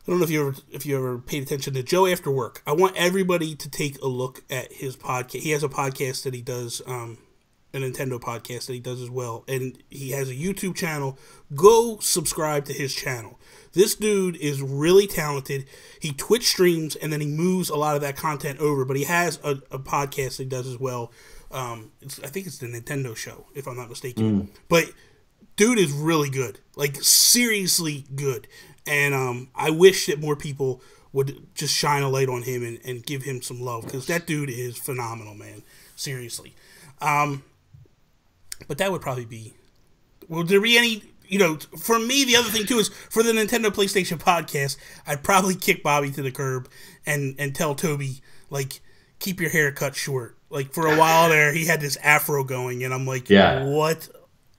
I don't know if you ever paid attention to Joe After Work. I want everybody to take a look at his podcast. He has a podcast that he does, a Nintendo podcast that he does as well, and he has a YouTube channel. Go subscribe to his channel. This dude is really talented. He Twitch streams, and then he moves a lot of that content over, but he has a podcast that he does as well. I think it's the Nintendo show, if I'm not mistaken. But dude is really good, like seriously good. And I wish that more people would just shine a light on him and give him some love, because that dude is phenomenal, man. Seriously. But that would probably be. Will there be any? For me, the other thing too is for the Nintendo PlayStation podcast, I'd probably kick Bobby to the curb and tell Toby, like, keep your hair cut short. Like, for a while there, he had this afro going, and I'm like, what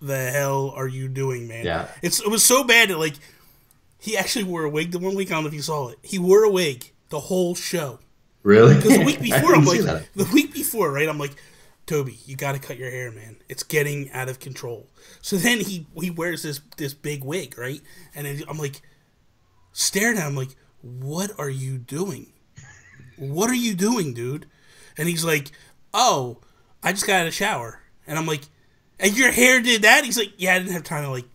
the hell are you doing, man? Yeah. It was so bad that, like, he actually wore a wig the one week. I don't know if you saw it. He wore a wig the whole show. Really? Because the week before, right? I'm like, Toby, you got to cut your hair, man. It's getting out of control. So then he wears this big wig, right? And then I'm like, staring at him, like, what are you doing? What are you doing, dude? And he's like, oh, I just got out of the shower. And I'm like, and your hair did that? He's like, yeah, I didn't have time to, like,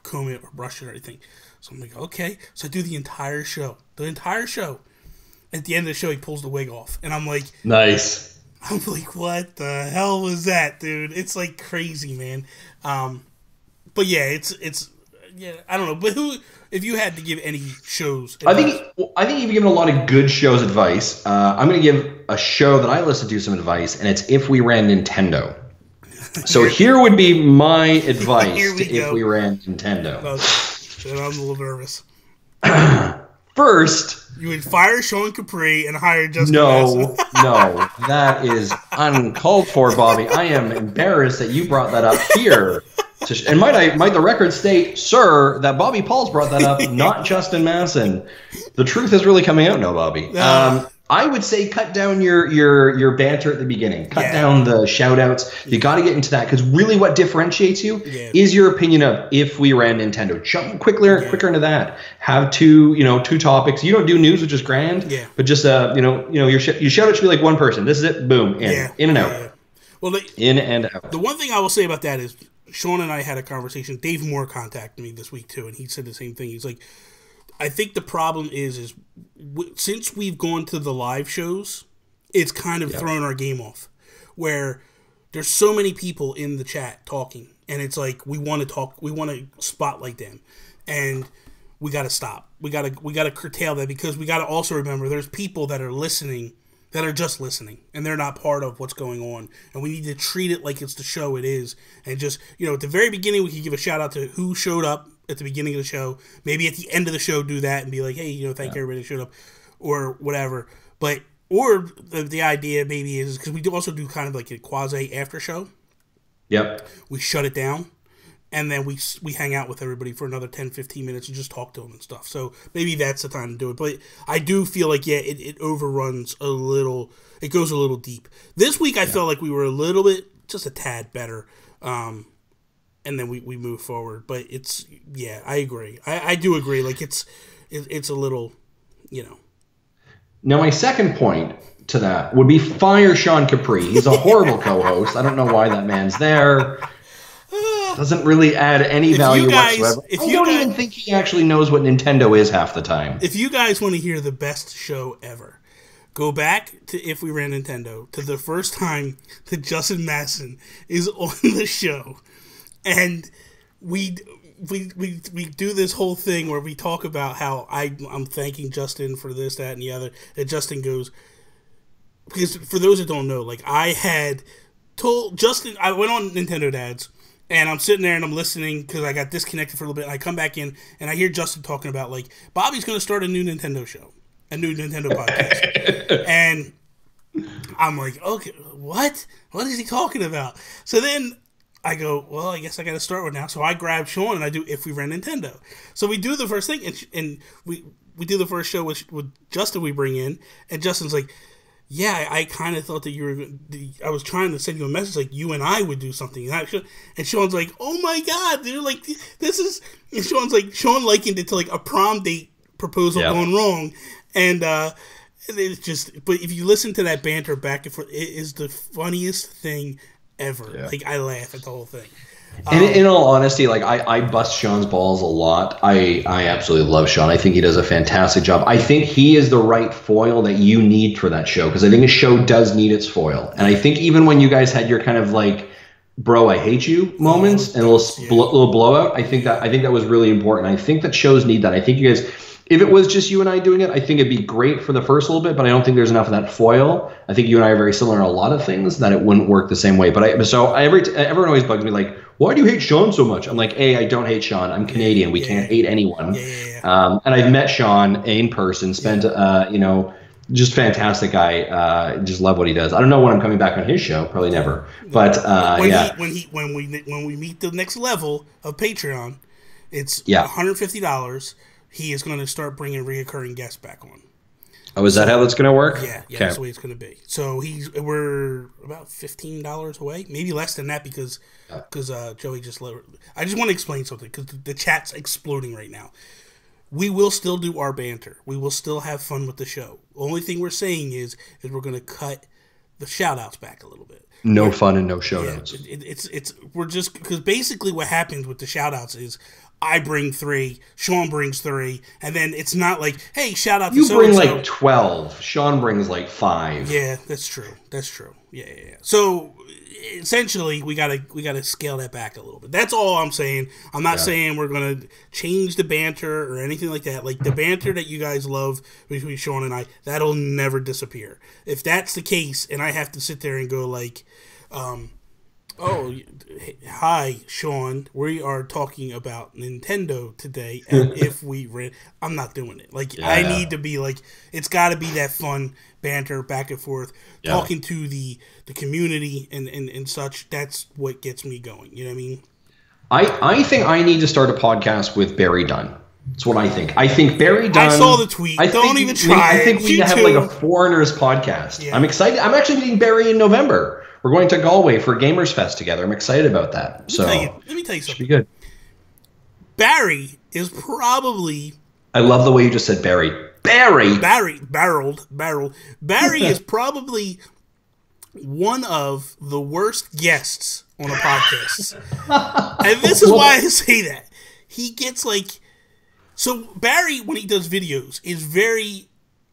comb it or brush it or anything. So I'm like, okay. So I do the entire show. At the end of the show, he pulls the wig off. And I'm like, nice. I'm like, what the hell was that, dude? It's, like, crazy, man. But, yeah, it's I don't know. But if you had to give any shows advice? I think you've given a lot of good shows advice. I'm going to give a show that I listen to some advice, and it's If We Ran Nintendo. So here would be my advice If We Ran Nintendo. I'm a little nervous. First, you would fire Sean Capri and hire Justin No, that is uncalled for, Bobby. I am embarrassed that you brought that up here. And might the record state, sir, that Bobby Paul's brought that up, not Justin Masson. The truth is really coming out now, Bobby. I would say cut down your banter at the beginning. Cut down the shout-outs. You got to get into that, because really what differentiates you is your opinion of If We Ran Nintendo. Jump quicker into that. Have two topics. You don't do news, which is grand, but just your shout-out should be like one person. This is it. Boom. In and out. Yeah. Well, in and out. The one thing I will say about that is Sean and I had a conversation. Dave Moore contacted me this week too, and he said the same thing. He's like, I think the problem is since we've gone to the live shows, it's kind of thrown our game off. Where there's so many people in the chat talking, and it's like we want to talk, we want to spotlight them, and we got to stop. We got to curtail that, because we got to also remember there's people that are listening, that are just listening, and they're not part of what's going on. And we need to treat it like it's the show it is. And just, at the very beginning, we can give a shout out to who showed up at the beginning of the show. Maybe at the end of the show, do that and be like, hey, thank everybody that showed up, or whatever. But, or the idea maybe is, because we do also do kind of like a quasi after show. Yep. We shut it down, and then we hang out with everybody for another 10, 15 minutes and just talk to them and stuff. So maybe that's the time to do it. But I do feel like, it overruns a little. It goes a little deep. This week I felt like we were a little bit, just a tad better. And and then we move forward. But it's I agree. I do agree. Like it's a little, Now, my second point to that would be fire Sean Capri. He's a horrible co-host. I don't know why that man's there. Doesn't really add any value whatsoever. I don't even think he actually knows what Nintendo is half the time. If you guys want to hear the best show ever, go back to If We Ran Nintendo, to the first time that Justin Masson is on the show. And we do this whole thing where we talk about how I'm thanking Justin for this, that, and the other. And Justin goes, because for those that don't know, like I had told Justin, I went on Nintendo Dads, and I'm sitting there and I'm listening because I got disconnected for a little bit. And I come back in and I hear Justin talking about like Bobby's going to start a new Nintendo show, a new Nintendo podcast, and I'm like, okay, what? What is he talking about? So then I go, well, I guess I got to start with now. So I grab Sean and I do If We Ran Nintendo. So we do the first thing, and we do the first show with Justin. We bring in, and Justin's like, yeah, I kind of thought that I was trying to send you a message like you and I would do something. And Sean's like, oh my God, dude, like this is, and Sean likened it to like a prom date proposal going wrong. And it's just, but if you listen to that banter back and forth, it is the funniest thing ever. Yeah. Like I laugh at the whole thing. In all honesty, like I bust Sean's balls a lot. I absolutely love Sean. I think he does a fantastic job. I think he is the right foil that you need for that show, because I think a show does need its foil. And I think even when you guys had your kind of like, bro, I hate you moments and a little blowout, I think that was really important. I think that shows need that. I think you guys, if it was just you and I doing it, I think it'd be great for the first little bit, but I don't think there's enough of that foil. I think you and I are very similar in a lot of things that it wouldn't work the same way. But everyone always bugs me like, why do you hate Sean so much? I'm like, I don't hate Sean. I'm Canadian. We can't hate anyone. And I've met Sean in person, spent, just fantastic guy. Just love what he does. I don't know when I'm coming back on his show. Probably never. But when we meet the next level of Patreon, it's $150. He is going to start bringing reoccurring guests back on. Oh, is that how that's going to work? Yeah, that's the way it's going to be. So we're about $15 away, maybe less than that, because Joey just lowered. I just want to explain something because the chat's exploding right now. We will still do our banter. We will still have fun with the show. The only thing we're saying is we're going to cut the shout outs back a little bit. No fun and no shout outs. We're just, because basically what happens with the shout outs is I bring 3, Sean brings 3, and then it's not like, hey, shout out to so-and-so. You bring like 12. Sean brings like 5. Yeah, that's true. Yeah. So essentially, we gotta scale that back a little bit. That's all I'm saying. I'm not saying we're gonna change the banter or anything like that. Like the banter that you guys love between Sean and I, that'll never disappear. If that's the case, and I have to sit there and go like, oh, hi, Sean. We are talking about Nintendo today, and if we ran, I'm not doing it. Like, I need to be like, it's got to be that fun banter back and forth, talking to the community and such. That's what gets me going. You know what I mean? I think I need to start a podcast with Barry Dunn. That's what I think. I think Barry Dunn. I saw the tweet. Don't even try it. I think we need to have like a Foreigners podcast. Yeah. I'm excited. I'm actually meeting Barry in November. We're going to Galway for Gamers Fest together. I'm excited about that. Let me tell you something. Should be good. Barry is probably. I love the way you just said Barry. Barry. Barreled. Barry is probably one of the worst guests on a podcast. And this is why I say that. He gets like. So Barry, when he does videos, is very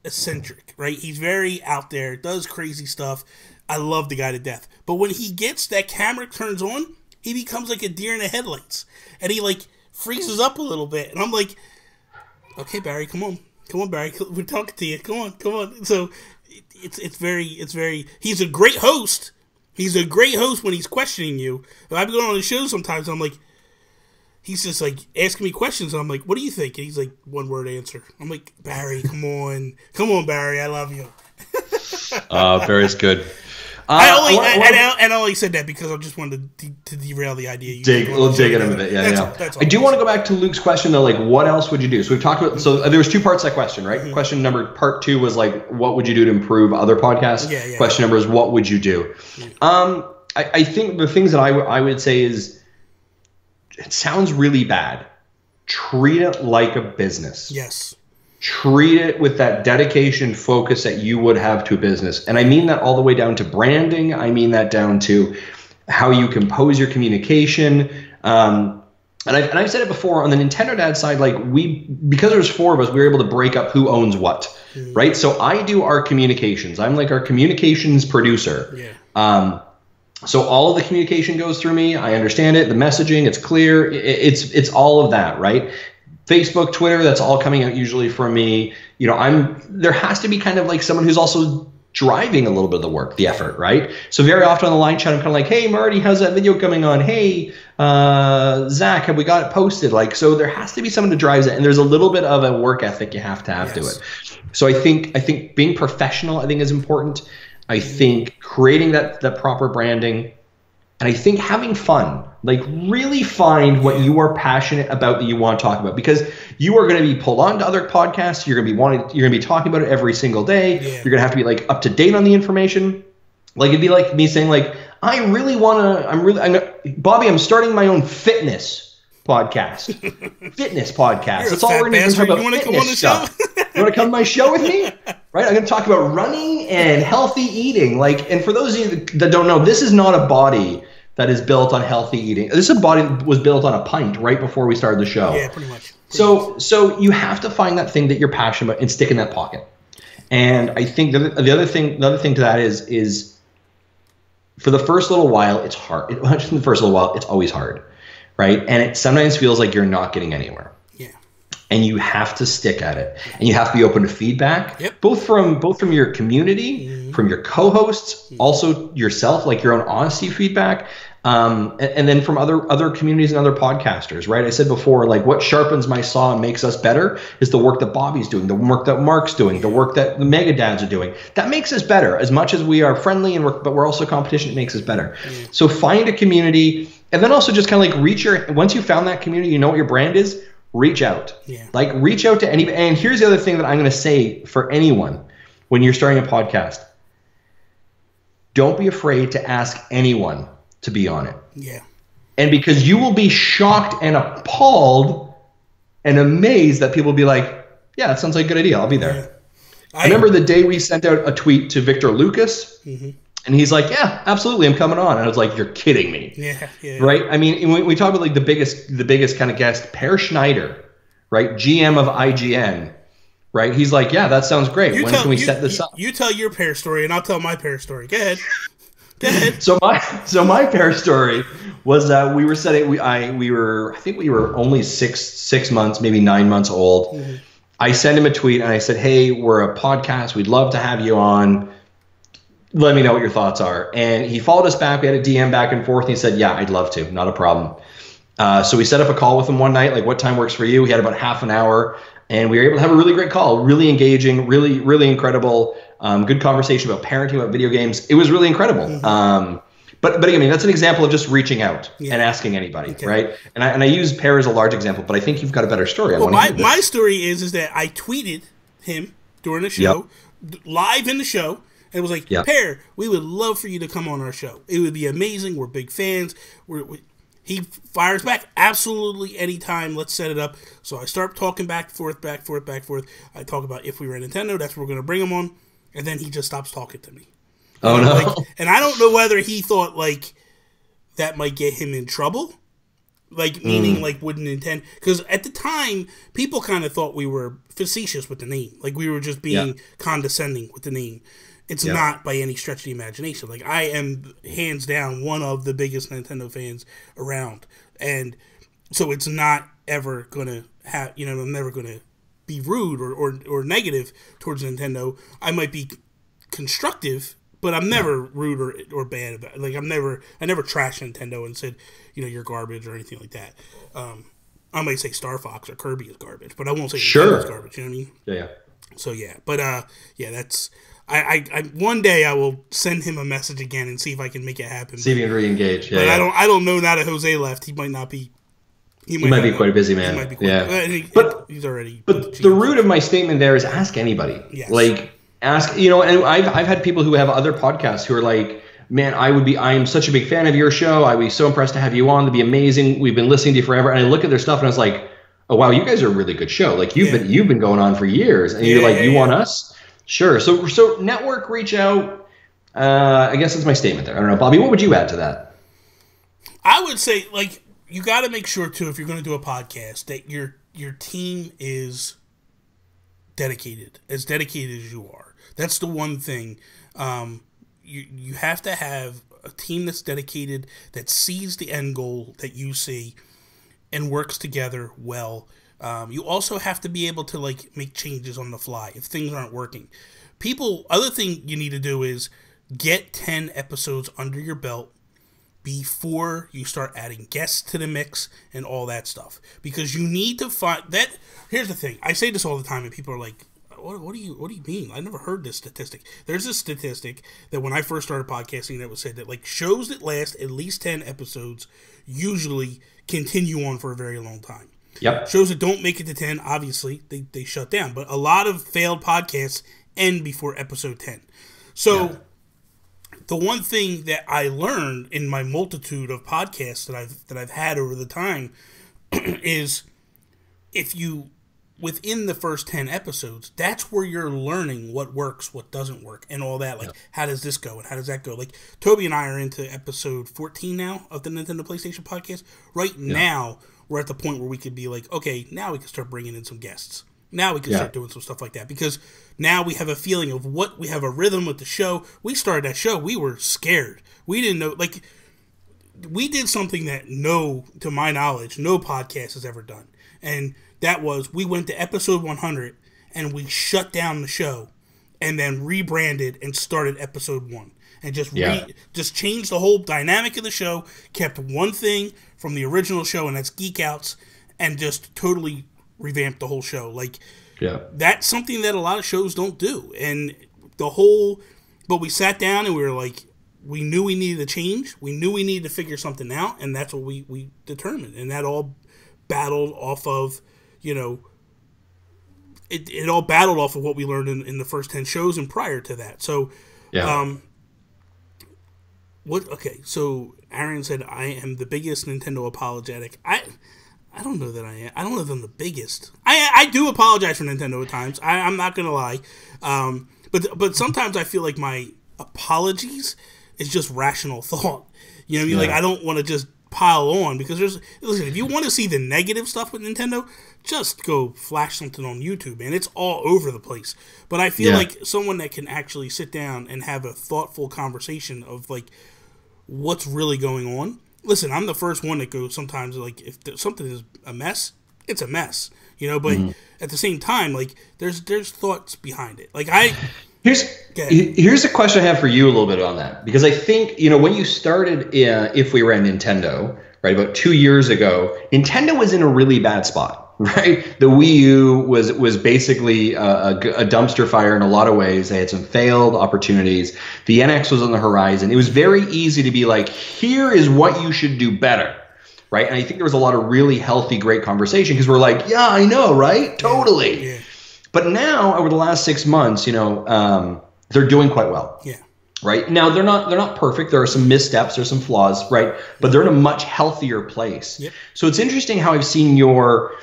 eccentric, right? He's very out there, does crazy stuff. I love the guy to death. But when he gets that camera turns on, he becomes like a deer in the headlights. And he like freezes up a little bit. And I'm like, okay, Barry, come on, Barry. We're talking to you. Come on. So it's very, he's a great host. He's a great host when he's questioning you. If I've been going on the show sometimes, I'm like, he's just like asking me questions. And I'm like, what do you think? And he's like, one word answer. I'm like, Barry, come on, Barry. I love you. Barry's good. I only said that because I just wanted to derail the idea. We'll dig it a bit. That's I do want to go back to Luke's question though. Like, what else would you do? So we've talked about. So there was 2 parts to that question, right? Mm-hmm. Part 2 was like, what would you do to improve other podcasts? Yeah. Question number is, what would you do? Yeah. I think the things that I would say is, it sounds really bad. Treat it like a business. Yes. Treat it with that dedication, focus that you would have to a business. And I mean that all the way down to branding. I mean that down to how you compose your communication. And I've said it before on the Nintendo Dad side, like because there's 4 of us, we were able to break up who owns what, right? So I do our communications. I'm like our communications producer. Yeah. So all of the communication goes through me. I understand it. The messaging, it's clear. It's all of that, right? Facebook, Twitter, that's all coming out usually from me. You know, there has to be kind of like someone who's also driving a little bit of the work, the effort, right? So very often on the line chat, I'm kind of like, hey, Marty, how's that video coming on? Hey, Zach, have we got it posted? Like, so there has to be someone who drives it, and there's a little bit of a work ethic you have to have to it. So I think being professional, I think, is important. I think creating that proper branding, and I think having fun. Like, really find what you are passionate about that you want to talk about, because you are going to be pulled on to other podcasts. You're going to be talking about it every single day. Yeah. You're going to have to be like up to date on the information. Like, it'd be like me saying like, Bobby, I'm starting my own fitness podcast. Fitness podcast. That's all we're going to talk about. You want to come on the stuff. You want to come to my show with me? Right? I'm going to talk about running and healthy eating. Like, and for those of you that don't know, this is not a body that is built on healthy eating. This is a body that was built on a pint right before we started the show. Yeah, pretty much. So you have to find that thing that you're passionate about and stick in that pocket. And I think the other thing to that is for the first little while, it's hard. Not just in the first little while, it's always hard, right? And it sometimes feels like you're not getting anywhere. Yeah. And you have to stick at it, and you have to be open to feedback, yep. both from your community, from your co-hosts, also yourself, like your own honesty feedback, and then from other communities and other podcasters, right? I said before, like, what sharpens my saw and makes us better is the work that Bobby's doing, the work that Mark's doing, the work that the Mega Dads are doing. That makes us better. As much as we are friendly but we're also competition, it makes us better. So find a community, and then also just kind of like once you found that community, you know what your brand is. Reach out. Yeah. Like, reach out to anybody. And here's the other thing that I'm going to say for anyone when you're starting a podcast. Don't be afraid to ask anyone to be on it. Yeah. And because you will be shocked and appalled and amazed that people will be like, yeah, that sounds like a good idea. I'll be there. Yeah. I remember the day we sent out a tweet to Victor Lucas. Mm-hmm. And he's like, yeah, absolutely, I'm coming on. And I was like, you're kidding me. Yeah. Right? I mean, when we talk about like the biggest kind of guest, Per Schneider, right? GM of IGN, right? He's like, yeah, that sounds great. When can we set this up? You tell your Per story, and I'll tell my Per story. Go ahead. Go ahead. So my Per story was that we were setting. I think we were only six months, maybe 9 months old. Mm-hmm. I sent him a tweet and I said, hey, we're a podcast. We'd love to have you on. Let me know what your thoughts are. And he followed us back. We had a DM back and forth. And he said, yeah, I'd love to. Not a problem. So we set up a call with him one night. Like, what time works for you? We had about half an hour. And we were able to have a really great call. Really engaging. Really, really incredible. Good conversation about parenting, about video games. It was really incredible. Mm-hmm. But again, I mean, that's an example of just reaching out and asking anybody, okay. Right? And I use Per as a large example, but I think you've got a better story. Well, my story is that I tweeted him during the show, live in the show. And it was like, Per, we would love for you to come on our show. It would be amazing. We're big fans. He fires back, absolutely anytime. Let's set it up. So I start talking back, forth. I talk about if we were at Nintendo, that's where we're going to bring him on. And then he just stops talking to me. Oh, no. And I don't know whether he thought, like, that might get him in trouble. Like, meaning, like, wouldn't intend. Because at the time, people kind of thought we were facetious with the name. Like, we were just being condescending with the name. It's not by any stretch of the imagination. Like, I am hands down one of the biggest Nintendo fans around. And so it's not ever going to have, I'm never going to be rude or negative towards Nintendo. I might be constructive, but I'm never rude or bad about it. Like, I never trashed Nintendo and said, you're garbage or anything like that. I might say Star Fox or Kirby is garbage, but I won't say Nintendo's garbage. You know what I mean? Yeah. So, yeah. But, that's... I one day I will send him a message again and see if I can make it happen. See if you can re-engage. Yeah, but I don't know now that Jose left. He might not be. He might be quite a busy man. He might be quite, but he's already. But the root of my statement there is ask anybody. Yes. Like, ask. And I've had people who have other podcasts who are like, man, I am such a big fan of your show. I'd be so impressed to have you on. It'd be amazing. We've been listening to you forever. And I look at their stuff and I was like, oh, wow, you guys are a really good show. Like you've been going on for years, and you're like, you want us? Sure. So network, reach out. I guess that's my statement there. I don't know, Bobby, what would you add to that? I would say, like, you got to make sure too, if you're going to do a podcast, that your team is dedicated as you are. That's the one thing. You have to have a team that's dedicated, that sees the end goal that you see, and works together well. You also have to be able to, like, make changes on the fly if things aren't working. Other thing you need to do is get 10 episodes under your belt before you start adding guests to the mix and all that stuff. Because you need to find that. Here's the thing. I say this all the time, and people are like, what do you mean? I never heard this statistic. There's a statistic that when I first started podcasting that was said that, like, shows that last at least 10 episodes usually continue on for a very long time. Yep. Shows that don't make it to 10, obviously, they shut down. But a lot of failed podcasts end before episode 10. So the one thing that I learned in my multitude of podcasts that I've had over the time is, if you, within the first 10 episodes, that's where you're learning what works, what doesn't work, and all that. Like, how does this go and how does that go? Like, Toby and I are into episode 14 now of the Nintendo PlayStation podcast. Right now, we're at the point where we could be like, okay, now we can start bringing in some guests. Now we can start doing some stuff like that, because now we have a feeling of what we have, a rhythm with the show. We started that show, we were scared. We didn't know, like, we did something that to my knowledge, no podcast has ever done. And that was, we went to episode 100 and we shut down the show and then rebranded and started episode 1. And just changed the whole dynamic of the show, kept one thing from the original show, and that's Geek Outs, and just totally revamped the whole show. Like, that's something that a lot of shows don't do. And but we sat down and we were like, we knew we needed to change. We knew we needed to figure something out, and that's what we determined. And that all battled off of, it all battled off of what we learned in the first 10 shows and prior to that. So, so Aaron said, I am the biggest Nintendo apologetic. I don't know that I am. I don't know that I'm the biggest. I do apologize for Nintendo at times. I'm not going to lie. But sometimes I feel like my apologies is just rational thought. You know what I mean? Like, I don't want to just pile on, because listen, if you want to see the negative stuff with Nintendo, just go flash something on YouTube, man. It's all over the place. But I feel like someone that can actually sit down and have a thoughtful conversation of, like, what's really going on. Listen, I'm the first one that goes sometimes, like, if something is a mess, it's a mess, but at the same time, like, there's thoughts behind it. Like, here's a question I have for you a little bit on that, because I think, when you started If We Ran Nintendo, right, about 2 years ago, Nintendo was in a really bad spot. Right, the Wii U was basically a dumpster fire in a lot of ways. They had some failed opportunities. The NX was on the horizon. It was very easy to be like, here is what you should do better, right? And I think there was a lot of really healthy, great conversation, because we're like, yeah, I know, right? Totally. Yeah. But now, over the last 6 months, they're doing quite well. Yeah. Right now, they're not perfect. There are some missteps, there's some flaws, right? But they're in a much healthier place. Yep. So it's interesting how I've seen your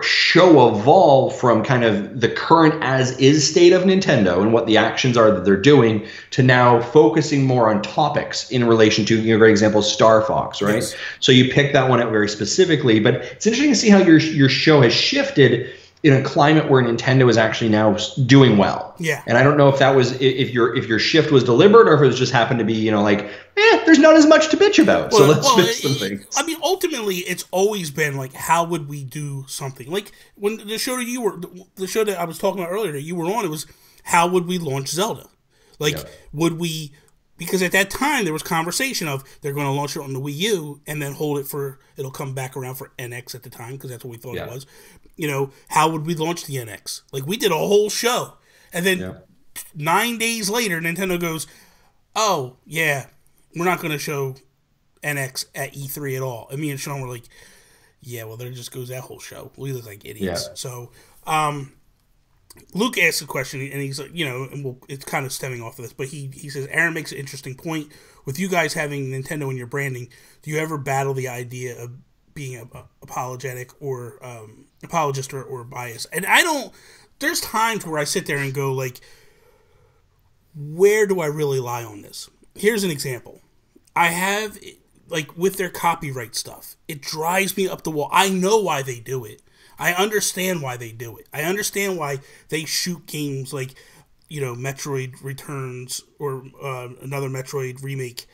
show evolve from kind of the current as-is state of Nintendo and what the actions are that they're doing, to now focusing more on topics in relation to, great example, Star Fox, right? Yes. So you picked that one out very specifically, but it's interesting to see how your show has shifted in a climate where Nintendo is actually now doing well. Yeah. And I don't know if that was, if your shift was deliberate, or if it was just happened to be, there's not as much to bitch about. So let's fix some things. I mean, ultimately, it's always been like, how would we do something? Like, when the show that I was talking about earlier that you were on, it was, how would we launch Zelda? Like, would we, because at that time there was conversation of, they're going to launch it on the Wii U and then hold it it'll come back around for NX at the time, because that's what we thought it was. How would we launch the NX? Like, we did a whole show. And then 9 days later, Nintendo goes, oh, yeah, we're not going to show NX at E3 at all. And me and Sean were like, yeah, well, there just goes that whole show. We look like idiots. Yeah. So, Luke asked a question, and he's like, and it's kind of stemming off of this, but he says, Aaron makes an interesting point. With you guys having Nintendo in your branding, do you ever battle the idea of being apologetic or apologist or biased? And I don't. There's times where I sit there and go, like, where do I really lie on this? Here's an example. I have, like, with their copyright stuff, it drives me up the wall. I know why they do it. I understand why they do it. I understand why they shoot games like, Metroid Returns or another Metroid remake.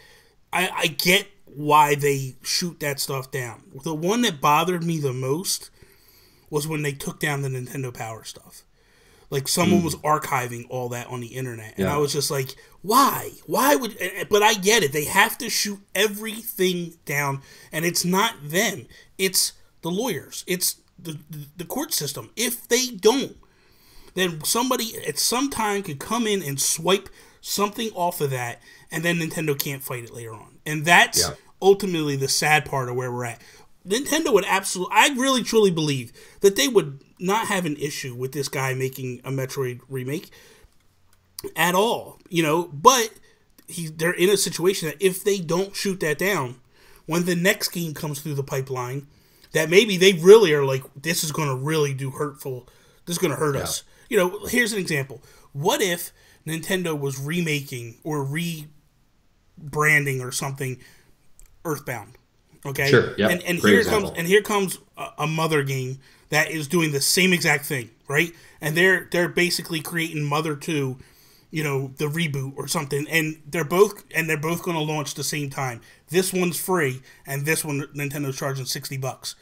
I get why they shoot that stuff down. The one that bothered me the most was when they took down the Nintendo Power stuff. Like, someone was archiving all that on the internet. And I was just like, why? Why would... But I get it. They have to shoot everything down. And it's not them. It's the lawyers. It's the court system. If they don't, then somebody at some time could come in and swipe something off of that, and then Nintendo can't fight it later on. And that's ultimately the sad part of where we're at. Nintendo would absolutely... I really, truly believe that they would not have an issue with this guy making a Metroid remake at all, but they're in a situation that if they don't shoot that down, when the next game comes through the pipeline, that maybe they really are like, this is going to really do hurtful, this is going to hurt us. Here's an example. What if Nintendo was remaking or rebranding or something Earthbound? Okay, sure. Yeah. And here comes a Mother game that is doing the same exact thing, right? And they're basically creating Mother 2, the reboot or something, and they're both going to launch the same time. This one's free, and this one Nintendo's charging $60.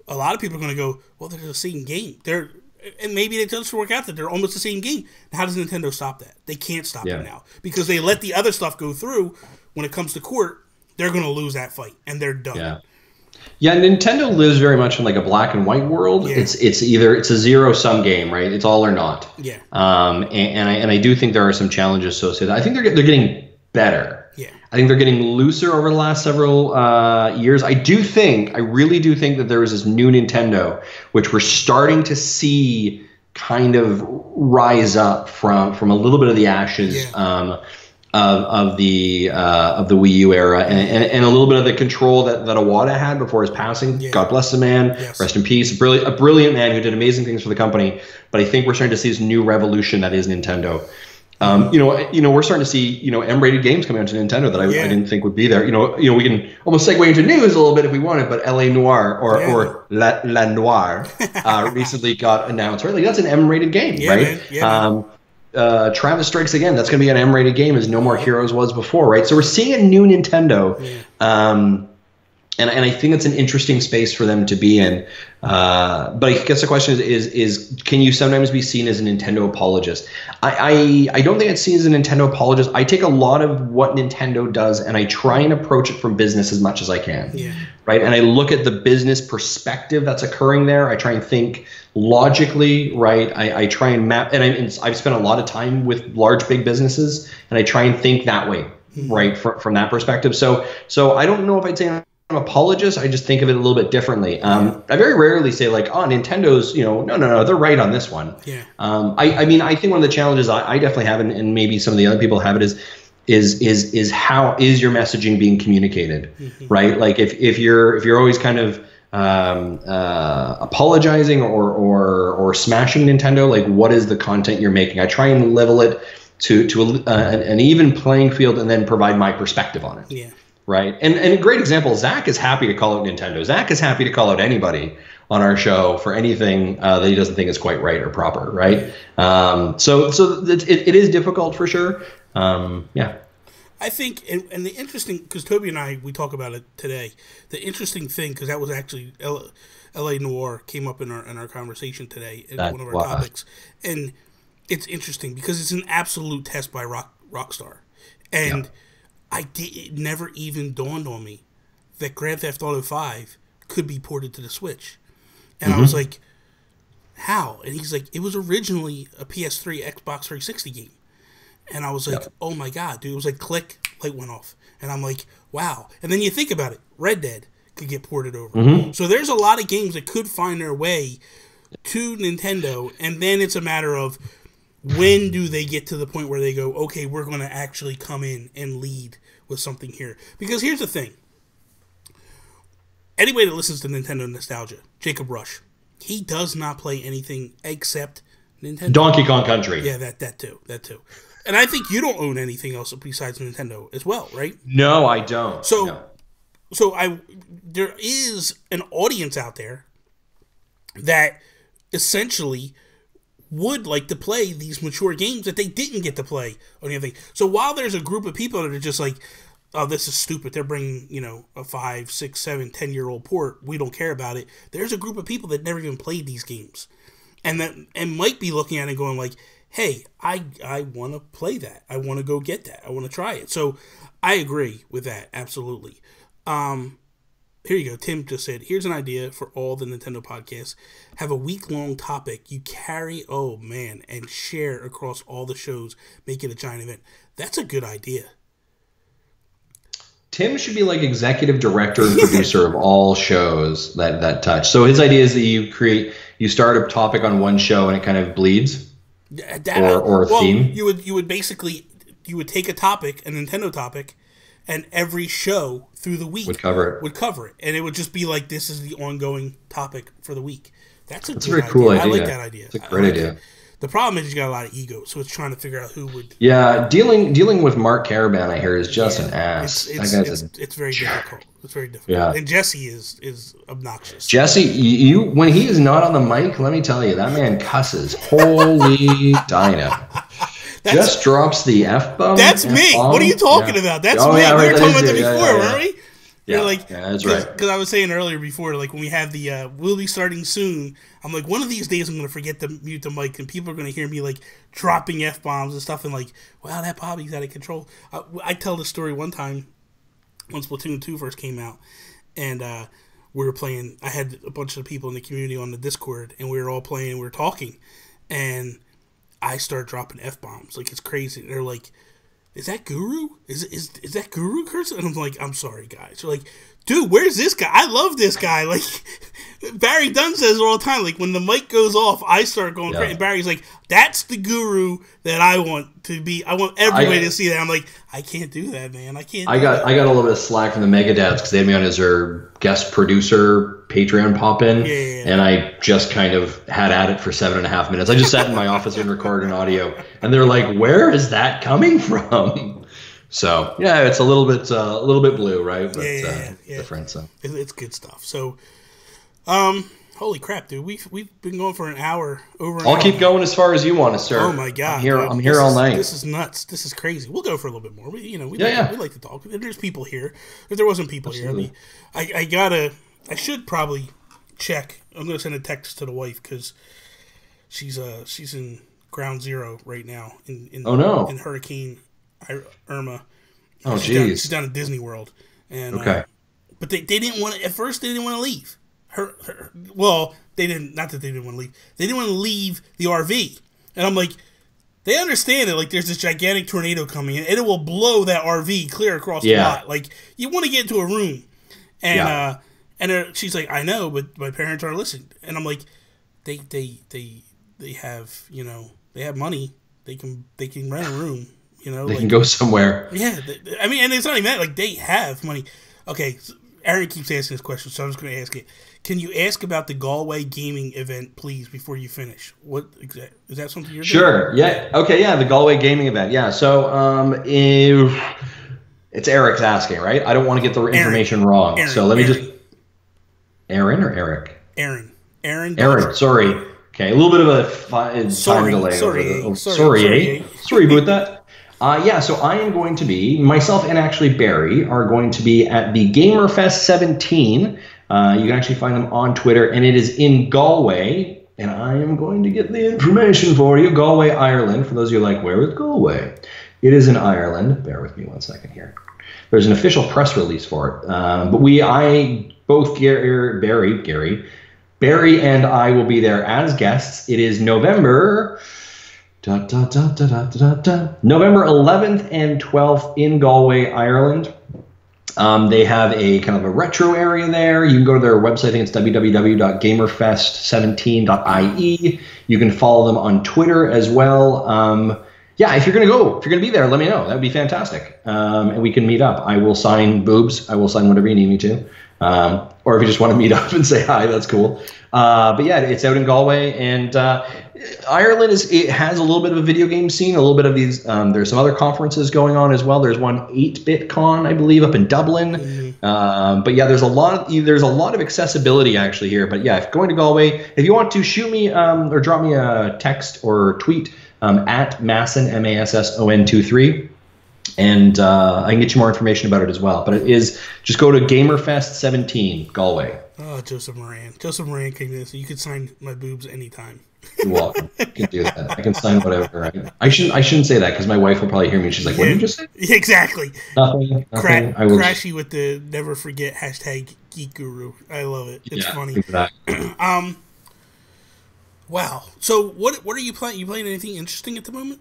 A lot of people are going to go, well, they're the same game. And maybe it does work out that they're almost the same game. How does Nintendo stop that? They can't stop it now because they let the other stuff go through. When it comes to court, they're going to lose that fight, and they're done. Yeah, Nintendo lives very much in like a black and white world. Yeah. It's a zero-sum game, right? It's all or not. Yeah. And I do think there are some challenges associated. I think they're getting better. Yeah. I think they're getting looser over the last several years. I really do think that there was this new Nintendo, which we're starting to see kind of rise up from a little bit of the ashes. Yeah. Of the Wii U era and a little bit of the control that Iwata had before his passing. Yeah. God bless the man. Yes. Rest in peace. A brilliant man who did amazing things for the company. But I think we're starting to see this new revolution that is Nintendo. We're starting to see M-rated games coming onto Nintendo that I didn't think would be there. We can almost segue into news a little bit if we wanted, but LA Noire or La Noire recently got announced. Right, like that's an M-rated game, right? Man. Yeah, Travis Strikes Again. That's going to be an M-rated game, as No More Heroes was before, right? So we're seeing a new Nintendo, and I think it's an interesting space for them to be in. But I guess the question is can you sometimes be seen as a Nintendo apologist? I don't think it's seen as a Nintendo apologist. I take a lot of what Nintendo does and I try and approach it from business as much as I can. Yeah. Right? And I look at the business perspective that's occurring there. I try and think logically, right? I try and map, and I've spent a lot of time with large, big businesses, and I try and think that way, right? From that perspective. So I don't know if I'd say I'm an apologist. I just think of it a little bit differently. I very rarely say like, oh, Nintendo's, no, they're right on this one. Yeah. I think one of the challenges I definitely have, and maybe some of the other people have it, is how is your messaging being communicated, right? Like if you're always kind of apologizing or smashing Nintendo, like what is the content you're making? I try and level it to an even playing field and then provide my perspective on it. Yeah. Right. And a great example, Zach is happy to call out Nintendo. Zach is happy to call out anybody on our show for anything that he doesn't think is quite right or proper. Right. So it is difficult for sure. Yeah. I think, and the interesting, because Toby and I, we talk about it today, the interesting thing, because that was actually L.A. Noire came up in our conversation today, in one of our topics, and it's interesting because it's an absolute test by Rockstar, and it never even dawned on me that Grand Theft Auto 5 could be ported to the Switch, and I was like, how? And he's like, it was originally a PS3, Xbox 360 game. And I was like, oh my God, dude. It was like click, light went off. And I'm like, wow. And then you think about it. Red Dead could get ported over. So there's a lot of games that could find their way to Nintendo, and then it's a matter of when do they get to the point where they go, okay, we're going to actually come in and lead with something here. Because here's the thing. Anybody that listens to Nintendo Nostalgia, Jacob Rush, he does not play anything except Nintendo. Donkey Kong Country. Yeah, that too. And I think you don't own anything else besides Nintendo as well, right? No, I don't. So there is an audience out there that essentially would like to play these mature games that they didn't get to play or anything. So while there's a group of people that are just like, oh, this is stupid, they're bringing, a 5, 6, 7, 10-year-old port, we don't care about it. There's a group of people that never even played these games and might be looking at it going like, hey, I want to play that. I want to go get that. I want to try it. So I agree with that, absolutely. Here you go. Tim just said, here's an idea for all the Nintendo podcasts. Have a week-long topic you carry, and share across all the shows. Make it a giant event. That's a good idea. Tim should be like executive director and producer of all shows that touch. So his idea is that you start a topic on one show and it kind of bleeds, or a theme. You would basically take a topic, a Nintendo topic, and every show through the week would cover it, and it would just be like, this is the ongoing topic for the week. That's a very cool idea. I like that idea. It's a great idea. The problem is you got a lot of ego, so it's trying to figure out who would. Yeah, dealing with Mark Caravan, I hear, is just an ass. It's very difficult. It's very difficult. Yeah. And Jesse is obnoxious. Jesse, you when he is not on the mic, let me tell you, that man cusses. Holy Dinah. Just drops the F-bomb. That's me. What are you talking about? That's me. Yeah, we were right, talking about that before, weren't we? Yeah, that's right. Because I was saying earlier before, like when we have the we'll be starting soon. I'm like, one of these days I'm going to forget to mute the mic, and people are going to hear me like dropping F-bombs and stuff, and like, wow, that Bobby's out of control. I tell the story one time when Splatoon 2 first came out, and we were playing. I had a bunch of people in the community on the Discord, and we were all playing. We were talking, and I started dropping F-bombs. Like, it's crazy. They're like, is that Guru? Is that Guru cursing? And I'm like, I'm sorry, guys. They're like, dude, where's this guy? I love this guy. Like, Barry Dunn says it all the time. Like, when the mic goes off, I start going crazy. And Barry's like, that's the Guru that I want to be. I want everybody to see that. I'm like, I can't do that, man. I can't. I got a little bit of slack from the Megadads because they had me on as their guest producer Patreon pop-in, and I just kind of had at it for 7.5 minutes. I just sat in my office and recorded an audio, and they're like, "Where is that coming from?" So yeah, it's a little bit blue, right? But different. So it's good stuff. So, holy crap, dude, we've been going for an hour over. I'll keep going as far as you want to, sir. Oh my god, I'm here all night. This is nuts. This is crazy. We'll go for a little bit more. We like to talk. There's people here. If there wasn't people here, I should probably check. I'm gonna send a text to the wife because she's in ground zero right now in Hurricane Irma. Oh, jeez. She's down at Disney World. And, okay. But they didn't want to, at first they didn't want to leave. They didn't, not that they didn't want to leave. They didn't want to leave the RV. And I'm like, they understand that, like, there's this gigantic tornado coming in, and it will blow that RV clear across the lot. Like, you want to get into a room. And, she's like, I know, but my parents aren't listening. And I'm like, they have, they have money. They can rent a room. They can go somewhere. Yeah, I mean, and it's not even that. Like, they have money. Okay, so Aaron keeps asking this question, so I'm just going to ask it. Can you ask about the Galway gaming event, please, before you finish? What is that something you're doing? Sure. Yeah. Okay. Yeah, the Galway gaming event. Yeah. So, it's Eric's asking, right? I don't want to get the information wrong. So let me just. Aaron or Eric? Aaron. Sorry. Okay, a little bit of a time delay. Sorry about that. So I am going to be, myself and actually Barry are going to be at the Gamerfest 17. You can actually find them on Twitter, and it is in Galway. And I am going to get the information for you. Galway, Ireland. For those of you like, where is Galway? It is in Ireland. Bear with me 1 second here. There's an official press release for it. But Barry and I will be there as guests. It is November 11th and 12th in Galway, Ireland. They have a kind of a retro area there. You can go to their website. I think it's www.gamerfest17.ie. You can follow them on Twitter as well. Yeah, if you're going to be there, let me know. That would be fantastic. And we can meet up. I will sign boobs. I will sign whatever you need me to. Or if you just want to meet up and say hi, that's cool. But yeah, it's out in Galway, and Ireland has a little bit of a video game scene, a little bit of these. There's some other conferences going on as well. There's one 8-bit con, I believe, up in Dublin. But yeah, there's a lot of accessibility actually here. But yeah, if going to Galway, if you want to shoot me or drop me a text or tweet at Masson MASSON23. And I can get you more information about it as well. But it is just go to GamerFest17 Galway. Oh, Joseph Moran. Joseph Moran came in, so you can sign my boobs anytime. You're welcome. You can do that. I can sign whatever. I shouldn't say that because my wife will probably hear me. And she's like, "What did you just say?" Yeah, exactly. Nothing. Crashy with the never forget hashtag Geek Guru. I love it. It's funny. Exactly. Wow. So what are you playing? You playing anything interesting at the moment?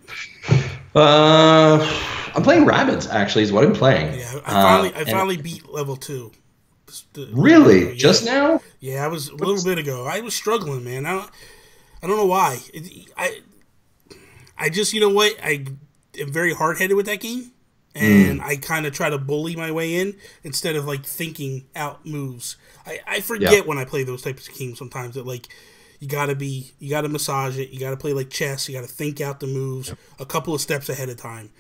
I'm playing Rabbids, actually, is what I'm playing. Yeah, I finally beat level 2. Really? Yeah. Just now? Yeah, I was a little bit ago. I was struggling, man. I don't know why. I just, you know what? I am very hard-headed with that game, and I kind of try to bully my way in instead of, like, thinking out moves. I forget when I play those types of games sometimes that, like, you gotta massage it. You gotta play like chess. You gotta think out the moves a couple of steps ahead of time.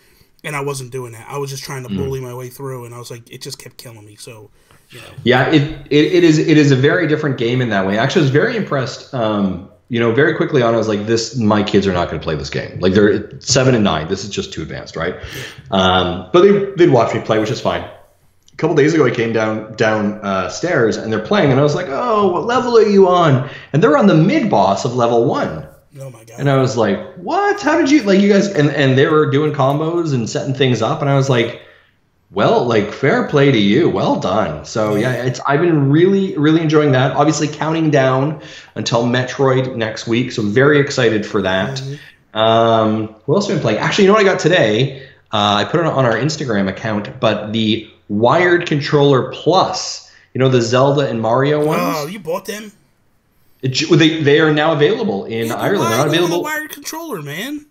And I wasn't doing that. I was just trying to bully my way through, and I was like, it just kept killing me. So, you know. Yeah, it is a very different game in that way. Actually, I was very impressed. Very quickly on, I was like, my kids are not going to play this game. Like, they're 7 and 9. This is just too advanced, right? But they'd watch me play, which is fine. A couple days ago, I came downstairs, and they're playing, and I was like, "Oh, what level are you on?" And they're on the mid boss of level 1. Oh my god! And I was like, "What? How did you you guys?" And they were doing combos and setting things up, and I was like, "Well, fair play to you. Well done." So yeah, I've been really, really enjoying that. Obviously, counting down until Metroid next week, so very excited for that. What else have I been playing? Actually, you know what I got today? I put it on our Instagram account, but the Wired Controller Plus, the Zelda and Mario ones. Oh, you bought them? They are now available in Ireland. They're not available. The wired controller, man.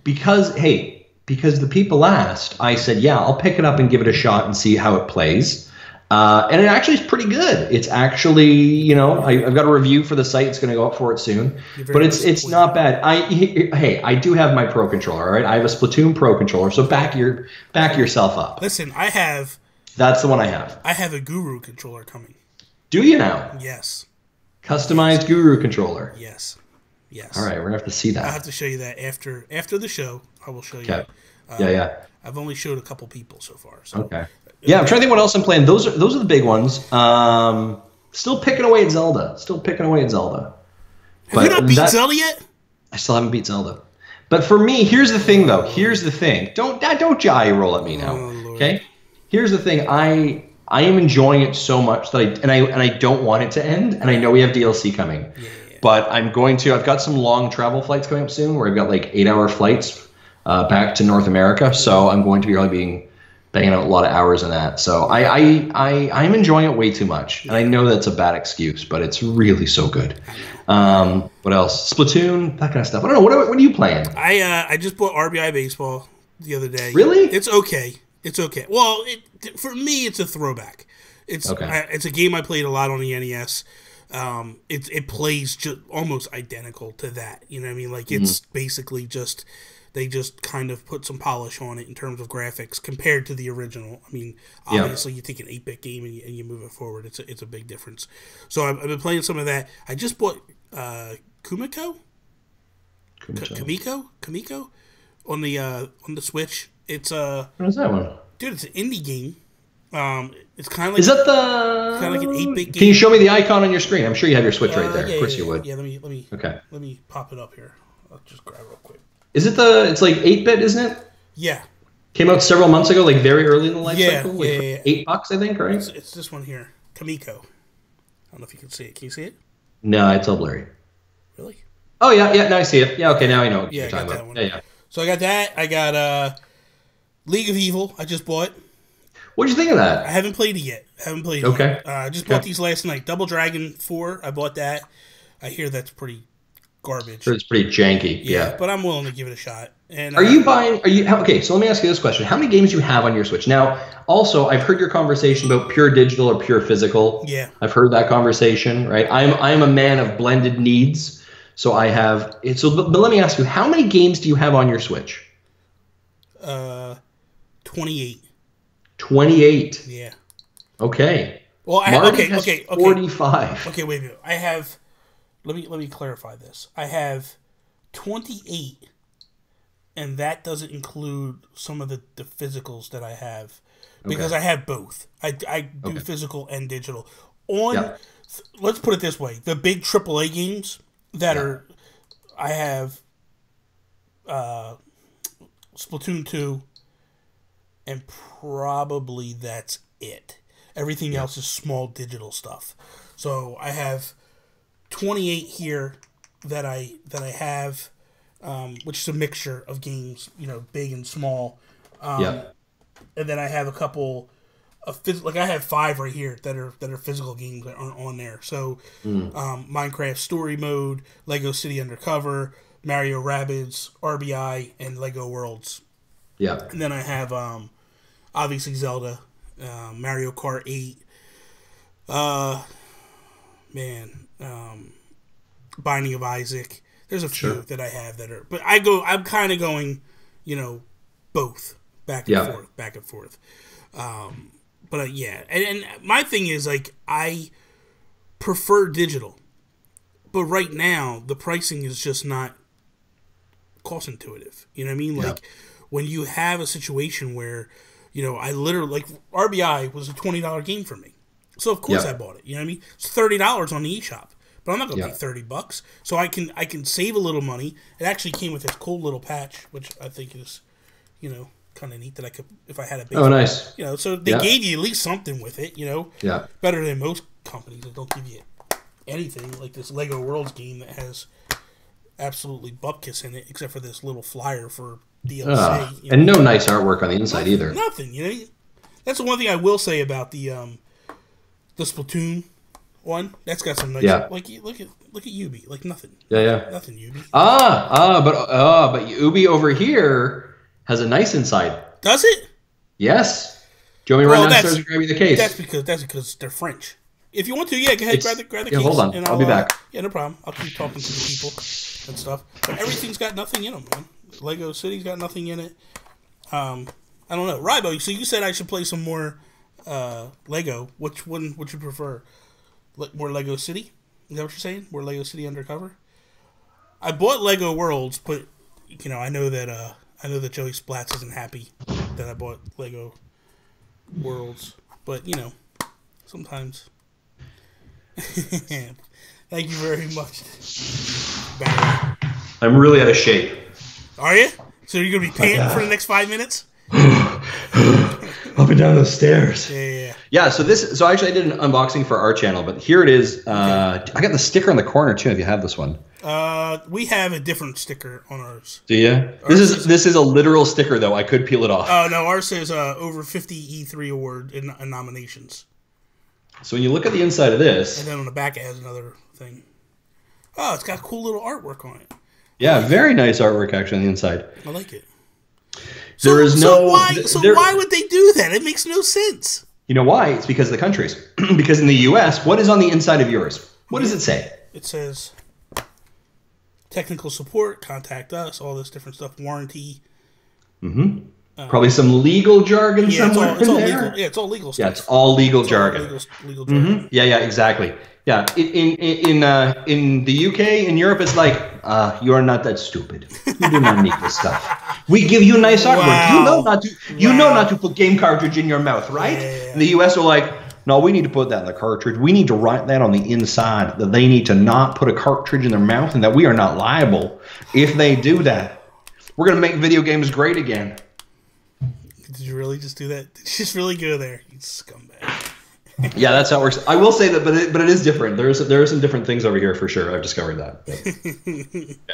Because the people asked, I said, yeah, I'll pick it up and give it a shot and see how it plays. And it actually is pretty good. It's actually, I've got a review for the site. It's going to go up for it soon. But it's not bad. I do have my Pro controller, all right? I have a Splatoon Pro controller, so back yourself up. Listen, That's the one I have. I have a Guru controller coming. Do you now? Yes. Customized Guru controller. Yes. All right, we're gonna have to see that. I'll have to show you that after the show. I will show you. Okay. Yeah. I've only showed a couple people so far. So. Okay. Yeah, I'm trying to think what else I'm playing. Those are the big ones. Still picking away at Zelda. Have you not beat Zelda yet? I still haven't beat Zelda. But for me, here's the thing, though. Don't jolly roll at me now. Okay. Here's the thing. I am enjoying it so much that I don't want it to end, and I know we have DLC coming. Yeah. But I've got some long travel flights coming up soon where I've got 8-hour flights back to North America. So I'm going to be really banging out a lot of hours in that. So I'm enjoying it way too much. And I know that's a bad excuse, but it's really so good. What else? Splatoon, that kind of stuff. I don't know. What are you playing? I just bought Rbi Baseball the other day. Really? It's okay. Well, for me, it's a throwback. It's a game I played a lot on the NES. It plays just almost identical to that. You know what I mean? It's basically just they just kind of put some polish on it in terms of graphics compared to the original. I mean, obviously you take an 8-bit game and you move it forward. It's a big difference. So I've been playing some of that. I just bought Kamiko on the Switch. It's what is that one? Dude, it's an indie game. It's kind of like is that kind of like an 8-bit game. Can you show me the icon on your screen? I'm sure you have your Switch right there. Yeah, of course you would. Yeah, let me pop it up here. I'll just grab it real quick. Is it it's 8-bit, isn't it? Yeah. Came out several months ago, very early in the life cycle. Yeah. $8, I think, right? It's this one here, Kamiko. I don't know if you can see it. Can you see it? No, it's all blurry. Really? Oh yeah. Now I see it. Yeah, okay, now I know what you're talking about. Yeah. So I got that. I got League of Evil. I just bought. What'd you think of I that? haven't played it yet. Okay. I just bought these last night. Double Dragon 4, I bought that. I hear that's pretty garbage. It's pretty janky. Yeah. But I'm willing to give it a shot. And Are you buying? Okay? So let me ask you this question: how many games do you have on your Switch now? Also, I've heard your conversation about pure digital or pure physical. Yeah. I've heard that conversation. Right. I'm a man of blended needs, so I have. But let me ask you: how many games do you have on your Switch? 28. 28. Yeah. Okay. Well, Marty has 45. Okay, wait a minute. I have. Let me clarify this. I have 28, and that doesn't include some of the physicals that I have, because I have both. I do physical and digital. Let's put it this way: the big AAA games that are, I have Splatoon 2, and probably that's it. Everything else is small digital stuff. So I have 28 here that I have, which is a mixture of games, big and small. And then I have a couple of I have 5 right here that are physical games that aren't on there. So Minecraft Story Mode, Lego City Undercover, Mario Rabbids, RBI, and Lego Worlds. Yeah. And then I have obviously Zelda, Mario Kart 8, Binding of Isaac. There's a few that I have that are, but I'm kind of going, both back and forth. But yeah, and my thing is, like, I prefer digital, but right now the pricing is just not cost intuitive. You know what I mean? Like, when you have a situation where, I literally, like, RBI was a $20 game for me, so of course I bought it. You know what I mean? It's $30 on the eShop, but I'm not going to pay $30. So I can save a little money. It actually came with this cool little patch, which I think is, kind of neat, that I could, if I had a big. Oh, nice. So they gave you at least something with it. Yeah. Better than most companies that don't give you anything, like this Lego Worlds game that has absolutely bupkis in it, except for this little flyer for DLC. And no nice artwork on the inside either. Nothing. That's the one thing I will say about the Splatoon one. That's got some nice. Yeah. Like, look at Ubi. Like, nothing. Yeah. Nothing Ubi. But Ubi over here has a nice inside. Does it? Yes. Do you want me to run downstairs and grab you the case? That's because they're French. If you want to, go ahead, grab the case. Hold on. And I'll be back. Yeah, no problem. I'll keep talking to the people and stuff. But everything's got nothing in them, man. Lego City's got nothing in it. I don't know. Rbi, so you said I should play some more Lego. Which one would you prefer? More Lego City? Is that what you're saying? More Lego City Undercover? I bought Lego Worlds, but I know that Joey Splats isn't happy that I bought Lego Worlds. But sometimes. Thank you very much, Barry. I'm really out of shape. Are you? So you're going to be panting for the next 5 minutes? Up and down those stairs. Yeah. So actually I did an unboxing for our channel, but here it is. I got the sticker on the corner too, if you have this one. We have a different sticker on ours. Do you? This is a literal sticker though. I could peel it off. Oh no, ours says over 50 E3 award in nominations. So when you look at the inside of this, and then on the back it has another thing. Oh, it's got cool little artwork on it. Yeah, very nice artwork actually on the inside. I like it. So why would they do that? It makes no sense. You know why? It's because of the countries. Because in the U.S., what is on the inside of yours? What does it say? It says technical support, contact us, all this different stuff, warranty. Probably some legal jargon somewhere. It's all legal. Yeah, it's all legal stuff. Yeah, it's all legal jargon. Legal jargon. Yeah, exactly. Yeah, in the UK, in Europe, it's like, you are not that stupid. You do not need this stuff. We give you nice artwork. Wow. You know not to put game cartridge in your mouth, right? Yeah. And the US are like, no, we need to put that in the cartridge. We need to write that on the inside that they need to not put a cartridge in their mouth and that we are not liable if they do that. We're gonna make video games great again. Did you really just do that? Did you just really go there, you scumbag? Yeah, that's how it works. I will say that, but it is different. There are some different things over here for sure. I've discovered that.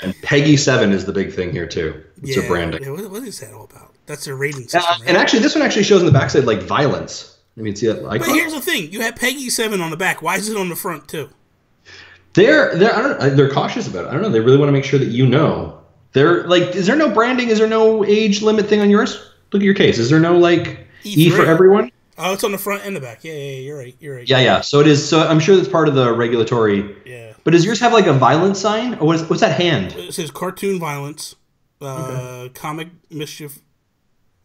And Peggy 7 is the big thing here too. It's a branding. Yeah, what is that all about? That's their rating system. Right? And actually, this one actually shows on the backside like violence. I mean, see that icon? But here's the thing: you have Peggy 7 on the back. Why is it on the front too? They're I don't know, they're cautious about it. I don't know. They really want to make sure that you know. They're like, is there no branding? Is there no age limit thing on yours? Look at your case. Is there no like E for everyone? Oh, it's on the front and the back. Yeah, you're right. Yeah. So it is. So I'm sure that's part of the regulatory. Yeah. But does yours have like a violence sign, or what's that hand? It says cartoon violence, comic mischief,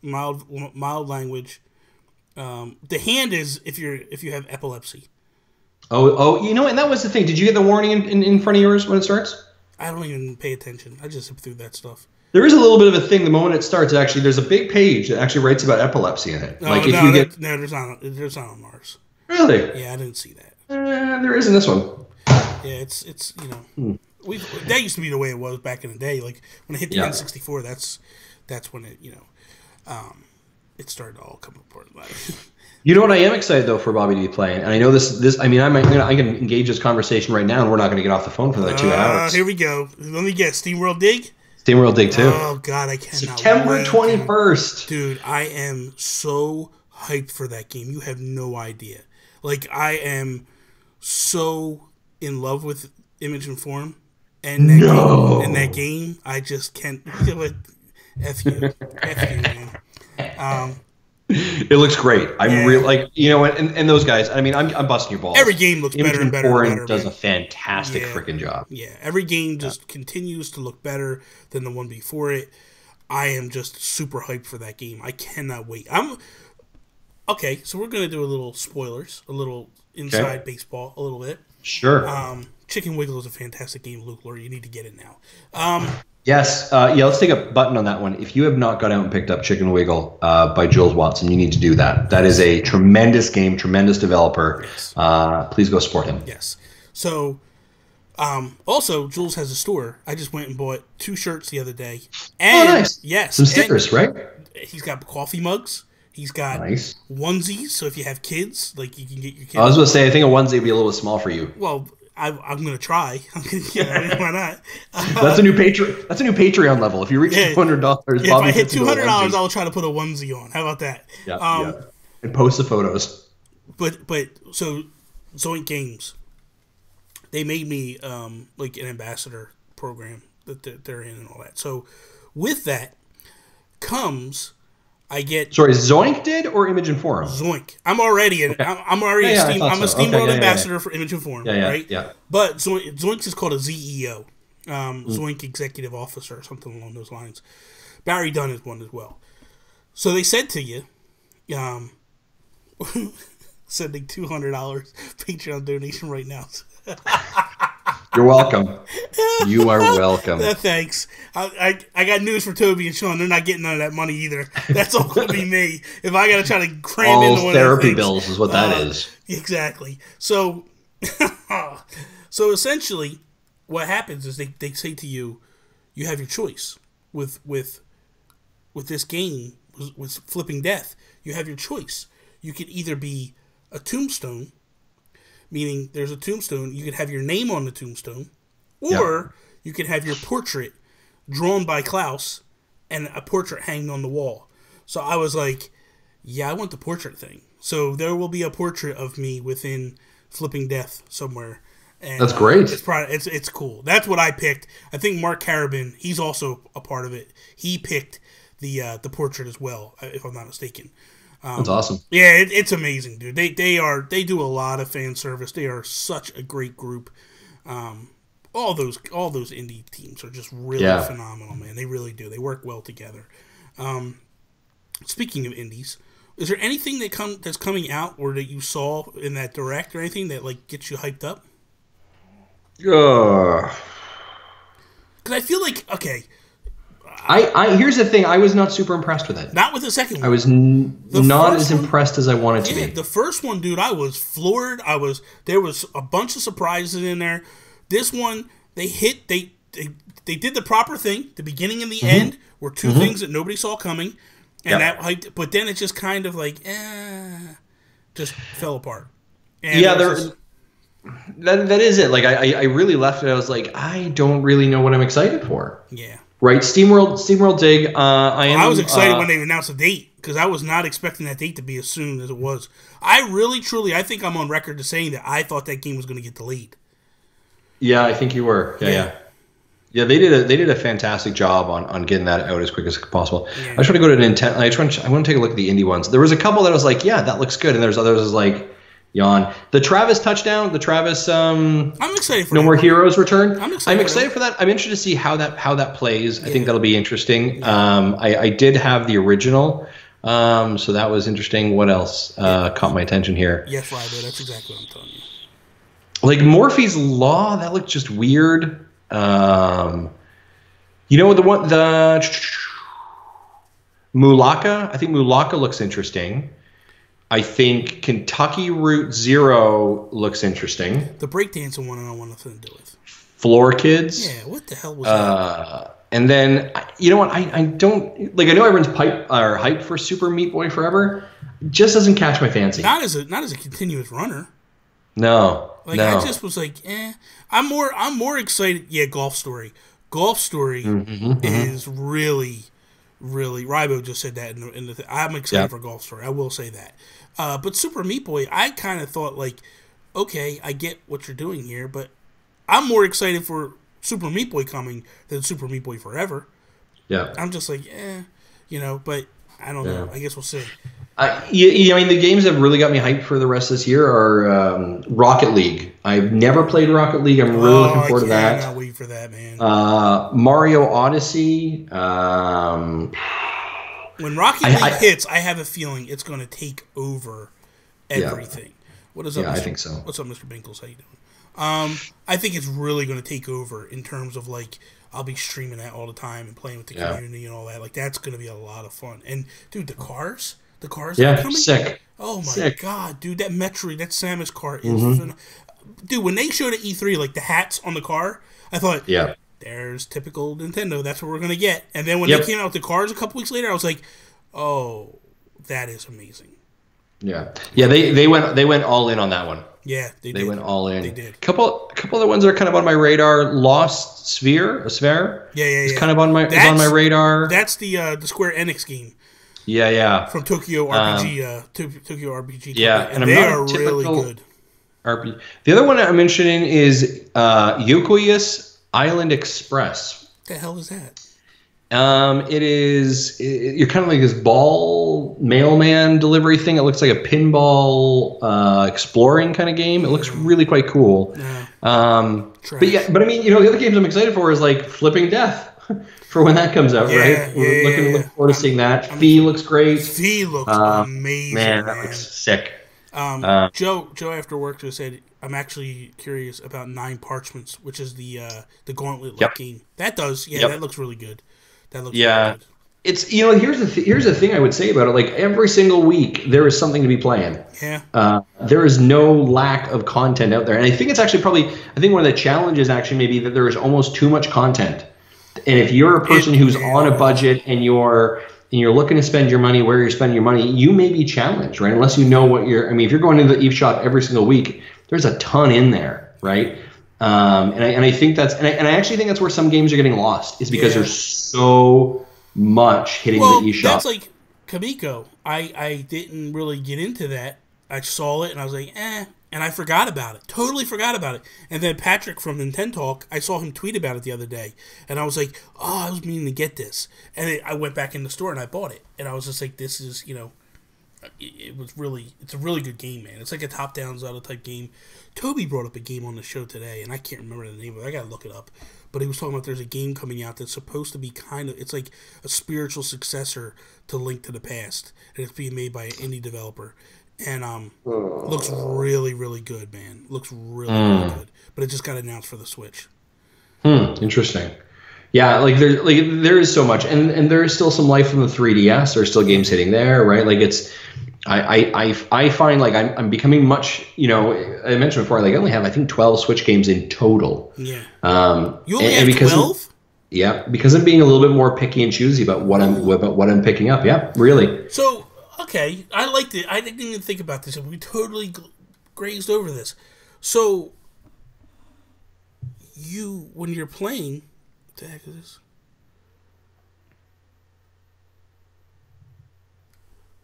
mild language. The hand is if you have epilepsy. Oh, you know, and that was the thing. Did you get the warning in front of yours when it starts? I don't even pay attention. I just zip through that stuff. There is a little bit of a thing the moment it starts. Actually, there's a big page that actually writes about epilepsy in it. There's not on ours. Really? Yeah, I didn't see that. There is in this one. Yeah, it's that used to be the way it was back in the day. Like when I hit the N64, that's when it it started to all come apart. You know what I am excited though for Bobby to be playing, and I know this. I mean, I can engage this conversation right now, and we're not going to get off the phone for another 2 hours. Here we go. Let me guess. SteamWorld Dig. SteamWorld Dig 2. Oh God, I cannot. September 21st. Dude, I am so hyped for that game. You have no idea. Like I am so in love with Image and Form, and that game, I just can't. F you, man. It looks great. I'm real like, you know, and those guys. I mean, I'm busting your balls. Every game looks better and better. Foreign does a fantastic freaking job. Yeah, every game just continues to look better than the one before it. I am just super hyped for that game. I cannot wait. Okay. So we're gonna do a little spoilers, a little inside baseball, a little bit. Sure. Chicken Wiggle is a fantastic game, Luke Lord. You need to get it now. Yes. Let's take a button on that one. If you have not got out and picked up Chicken Wiggle by Jules Watson, you need to do that. That is a tremendous game, tremendous developer. Yes. Please go support him. Yes. So, also, Jules has a store. I just went and bought 2 shirts the other day. And, nice. Yes. Some stickers, right? He's got coffee mugs. He's got onesies, so if you have kids, like you can get your kids. I was going to say, I think a onesie would be a little small for you. Well, I'm going to try. Why not? That's a new Patreon level. If you reach $200, if I hit $200, I'll try to put a onesie on. How about that? Yeah. And post the photos. But so Zoink Games, they made me like an ambassador program that they're in and all that. So with that comes. I get. Sorry, Zoink did or Image and Forum? Zoink. I'm already a Steamworld ambassador for Image and Forum, right? Yeah. But Zoink is called a ZEO, Zoink Executive Officer or something along those lines. Barry Dunn is one as well. So they said to you, sending $200 Patreon donation right now. You're welcome. You are welcome. Thanks. I got news for Toby and Sean. They're not getting none of that money either. That's all going to be me. If I got to try to cram into one therapy of things, bills is what that is. Exactly. So, so essentially, what happens is they say to you, you have your choice with this game with Flipping Death. You have your choice. You could either be a tombstone. Meaning there's a tombstone, you could have your name on the tombstone, or you could have your portrait drawn by Klaus and a portrait hanging on the wall. So I was like, I want the portrait thing. So there will be a portrait of me within Flipping Death somewhere. And, that's great. It's cool. That's what I picked. I think Mark Carabin, he's also a part of it. He picked the portrait as well, if I'm not mistaken. That's awesome. Yeah, it's amazing, dude. They do a lot of fan service. They are such a great group. All those indie teams are just really phenomenal, man. They really do. They work well together. Speaking of indies, is there anything that's coming out or that you saw in that direct or anything that like gets you hyped up? Because I feel like I here's the thing. I was not super impressed with it. Not with the second one. I was not as impressed as I wanted to be. The first one, dude, I was floored. There was a bunch of surprises in there. This one, they did the proper thing. The beginning and the end were two things that nobody saw coming, and but then it just kind of like just fell apart. And that is it. Like I really left it. I was like, I don't really know what I'm excited for. Yeah. Right, SteamWorld Dig. I was excited when they announced the date because I was not expecting that date to be as soon as it was. I really, truly, I think I'm on record to saying that I thought that game was going to get delayed. Yeah, I think you were. Yeah. They did a fantastic job on getting that out as quick as possible. Yeah. I just want to go to Nintendo. I want to take a look at the indie ones. There was a couple that I was like, yeah, that looks good, and there's others that was like, yawn. The Travis touchdown, the Travis I'm excited for No that More one. Heroes return. I'm excited for that. I'm interested to see how that plays. I think that'll be interesting. I did have the original, so that was interesting. What else caught my attention here? Yes, Rbi, that's exactly what I'm telling you. Like Morphe's Law, that looked just weird. You know the Mulaka? I think Mulaka looks interesting. I think Kentucky Route Zero looks interesting. The breakdancing one I don't want nothing to do with. Floor Kids. Yeah, what the hell was that? And then, you know what? I don't like. I know everyone's hyped for Super Meat Boy Forever. It just doesn't catch my fancy. Not as a continuous runner. No. I just was like, I'm more excited. Yeah, Golf Story. Golf Story is really, really. Rbi just said that in the I'm excited for Golf Story. I will say that. But Super Meat Boy, I kind of thought like, okay, I get what you're doing here, but I'm more excited for Super Meat Boy coming than Super Meat Boy Forever. Yeah. I'm just like, but I don't know. I guess we'll see. I mean, the games that really got me hyped for the rest of this year are Rocket League. I've never played Rocket League. I'm really looking forward to that. I cannot wait for that, man. Mario Odyssey. When Rocket League hits, I have a feeling it's going to take over everything. Yeah. What is up? Yeah, Mr. I think so. What's up, Mr. Binkles? How you doing? I think it's really going to take over in terms of like I'll be streaming that all the time and playing with the community and all that. Like that's going to be a lot of fun. And dude, the cars that are coming. Sick. Oh my god, dude, that Metroid, that Samus car is dude. When they showed at E3 like the hats on the car, I thought, there's typical Nintendo. That's what we're gonna get. And then when they came out with the cars a couple weeks later, I was like, oh, that is amazing. Yeah. They went all in on that one. Yeah, they went all in. They did. Couple other ones that are kind of on my radar. Lost Sphere, Yeah. It's kind of on my radar. That's the Square Enix game. Yeah. From Tokyo RPG. Tokyo RPG. Yeah, and they are really good. RPG. The other one I'm interested in is Yokoyas Island Express. What the hell is that? You're kind of like this ball mailman delivery thing. It looks like a pinball exploring kind of game. It looks really quite cool. Yeah. But I mean, the other games I'm excited for is like Flipping Death for when that comes out, right? We're looking forward to seeing that. Fee looks great. Fee looks amazing. Man, that looks sick. Joe after work just said, I'm actually curious about Nine Parchments, which is the Gauntlet game. That does, that looks really good. That looks really good. It's here's the thing I would say about it. Like every single week there is something to be playing. Yeah. There is no lack of content out there, and I think it's actually I think one of the challenges actually may be that there is almost too much content. And if you're a person who's on a budget and you're looking to spend your money where you're spending your money, you may be challenged, right? Unless you know what if you're going to the eShop every single week, there's a ton in there, right? And I think I actually think that's where some games are getting lost is because there's so much hitting the eShop. That's like Kamiko. I didn't really get into that. I saw it and I was like, and I forgot about it. Totally forgot about it. And then Patrick from Nintendo Talk, I saw him tweet about it the other day. And I was like, I was meaning to get this. And I went back in the store and I bought it. And I was just like, this is, it's a really good game, man. It's like a top-down Zelda type game. Toby brought up a game on the show today, and I can't remember the name of it. I gotta look it up. But he was talking about there's a game coming out that's supposed to be it's like a spiritual successor to Link to the Past. And it's being made by an indie developer. And looks really, really good, man. Looks really, really good. But it just got announced for the Switch. Interesting. Yeah, there is so much, and there is still some life from the 3DS. There's still games hitting there, right? Like I find like I'm becoming much. I mentioned before, like I only have I think 12 Switch games in total. Yeah. You only have 12? Yeah, because I'm being a little bit more picky and choosy about what I'm picking up. Yeah, really. So. Okay, I liked it. I didn't even think about this. We totally grazed over this. So, when you're playing, what the heck is this?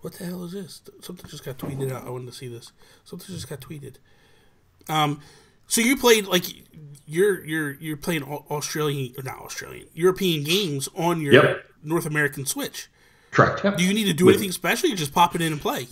What the hell is this? Something just got tweeted out. I wanted to see this. Something just got tweeted. So you played like you're playing European games on your North American Switch. Correct. Yep. Do you need to do anything special? You just pop it in and play.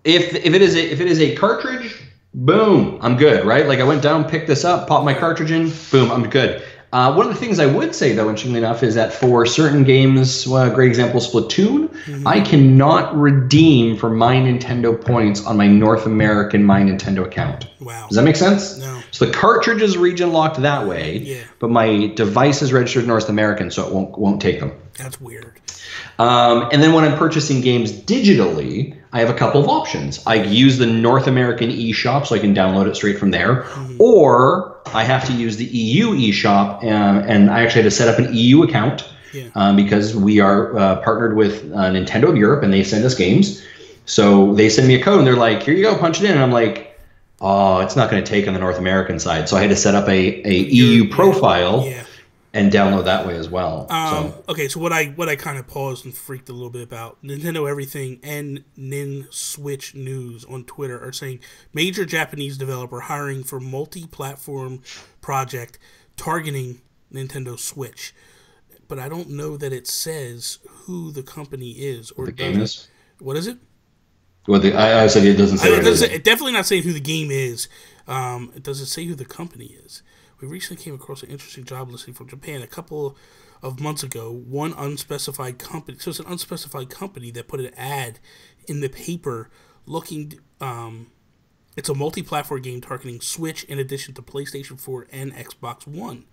If it is a cartridge, boom, I'm good, right? Like I went down, picked this up, popped my cartridge in, boom, I'm good. One of the things I would say, though, interestingly enough, is that for certain games, a great example, Splatoon, I cannot redeem for My Nintendo points on my North American My Nintendo account. Wow. Does that make sense? No. So the cartridge is region locked that way, but my device is registered North American, so it won't take them. That's weird. And then when I'm purchasing games digitally, I have a couple of options. I use the North American eShop, so I can download it straight from there, or I have to use the EU eShop, and I actually had to set up an EU account because we are partnered with Nintendo of Europe, and they send us games. So they send me a code, and they're like, here you go, punch it in. And I'm like, oh, it's not going to take on the North American side. So I had to set up a EU profile and download that way as well. Okay, so what I kind of paused and freaked a little bit about, Nintendo Everything and Nin Switch News on Twitter are saying major Japanese developer hiring for multi-platform project targeting Nintendo Switch. But I don't know that it says who the company is or the game is. What is it? Well, I said it doesn't say. It definitely not saying who the game is. It doesn't say who the company is. We recently came across an interesting job listing from Japan a couple of months ago. One unspecified company. So it's an unspecified company that put an ad in the paper looking. It's a multi-platform game targeting Switch in addition to PlayStation 4 and Xbox One.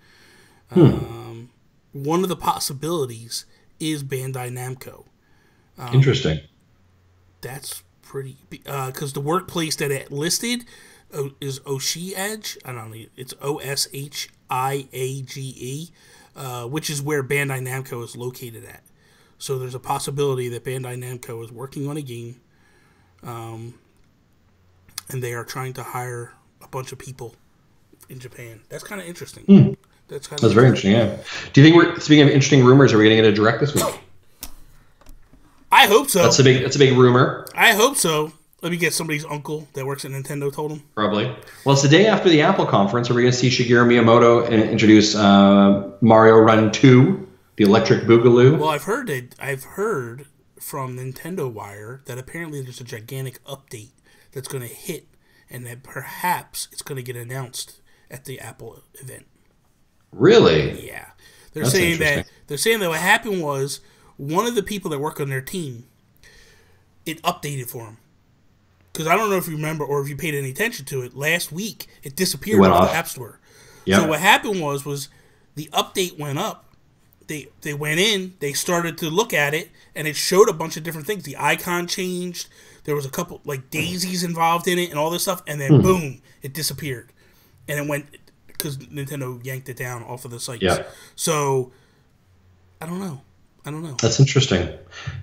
One of the possibilities is Bandai Namco. Interesting. That's pretty. Because the workplace that it listed is Oshi Edge. I don't know. It's OSHIAGE, which is where Bandai Namco is located at. So there's a possibility that Bandai Namco is working on a game, and they are trying to hire a bunch of people in Japan. That's kind of interesting. That's very interesting. Yeah. Do you think speaking of interesting rumors, are we going to get a direct this week? I hope so. That's a big rumor. I hope so. Let me get somebody's uncle that works at Nintendo told him. Probably. Well, it's the day after the Apple conference. Are we going to see Shigeru Miyamoto introduce Mario Run 2, the Electric Boogaloo? Well, I've heard from Nintendo Wire that apparently there's a gigantic update that's going to hit, and that perhaps it's going to get announced at the Apple event. Really? Yeah. They're saying that what happened was one of the people that work on their team, it updated for them. Because I don't know if you remember or if you paid any attention to it. Last week, it disappeared off the App Store. Yep. So what happened was the update went up. They went in, they started to look at it, and it showed a bunch of different things. The icon changed. There was a couple, like, daisies involved in it and all this stuff. And then, boom, it disappeared. And it went, because Nintendo yanked it down off of the sites. Yeah. So, I don't know. That's interesting.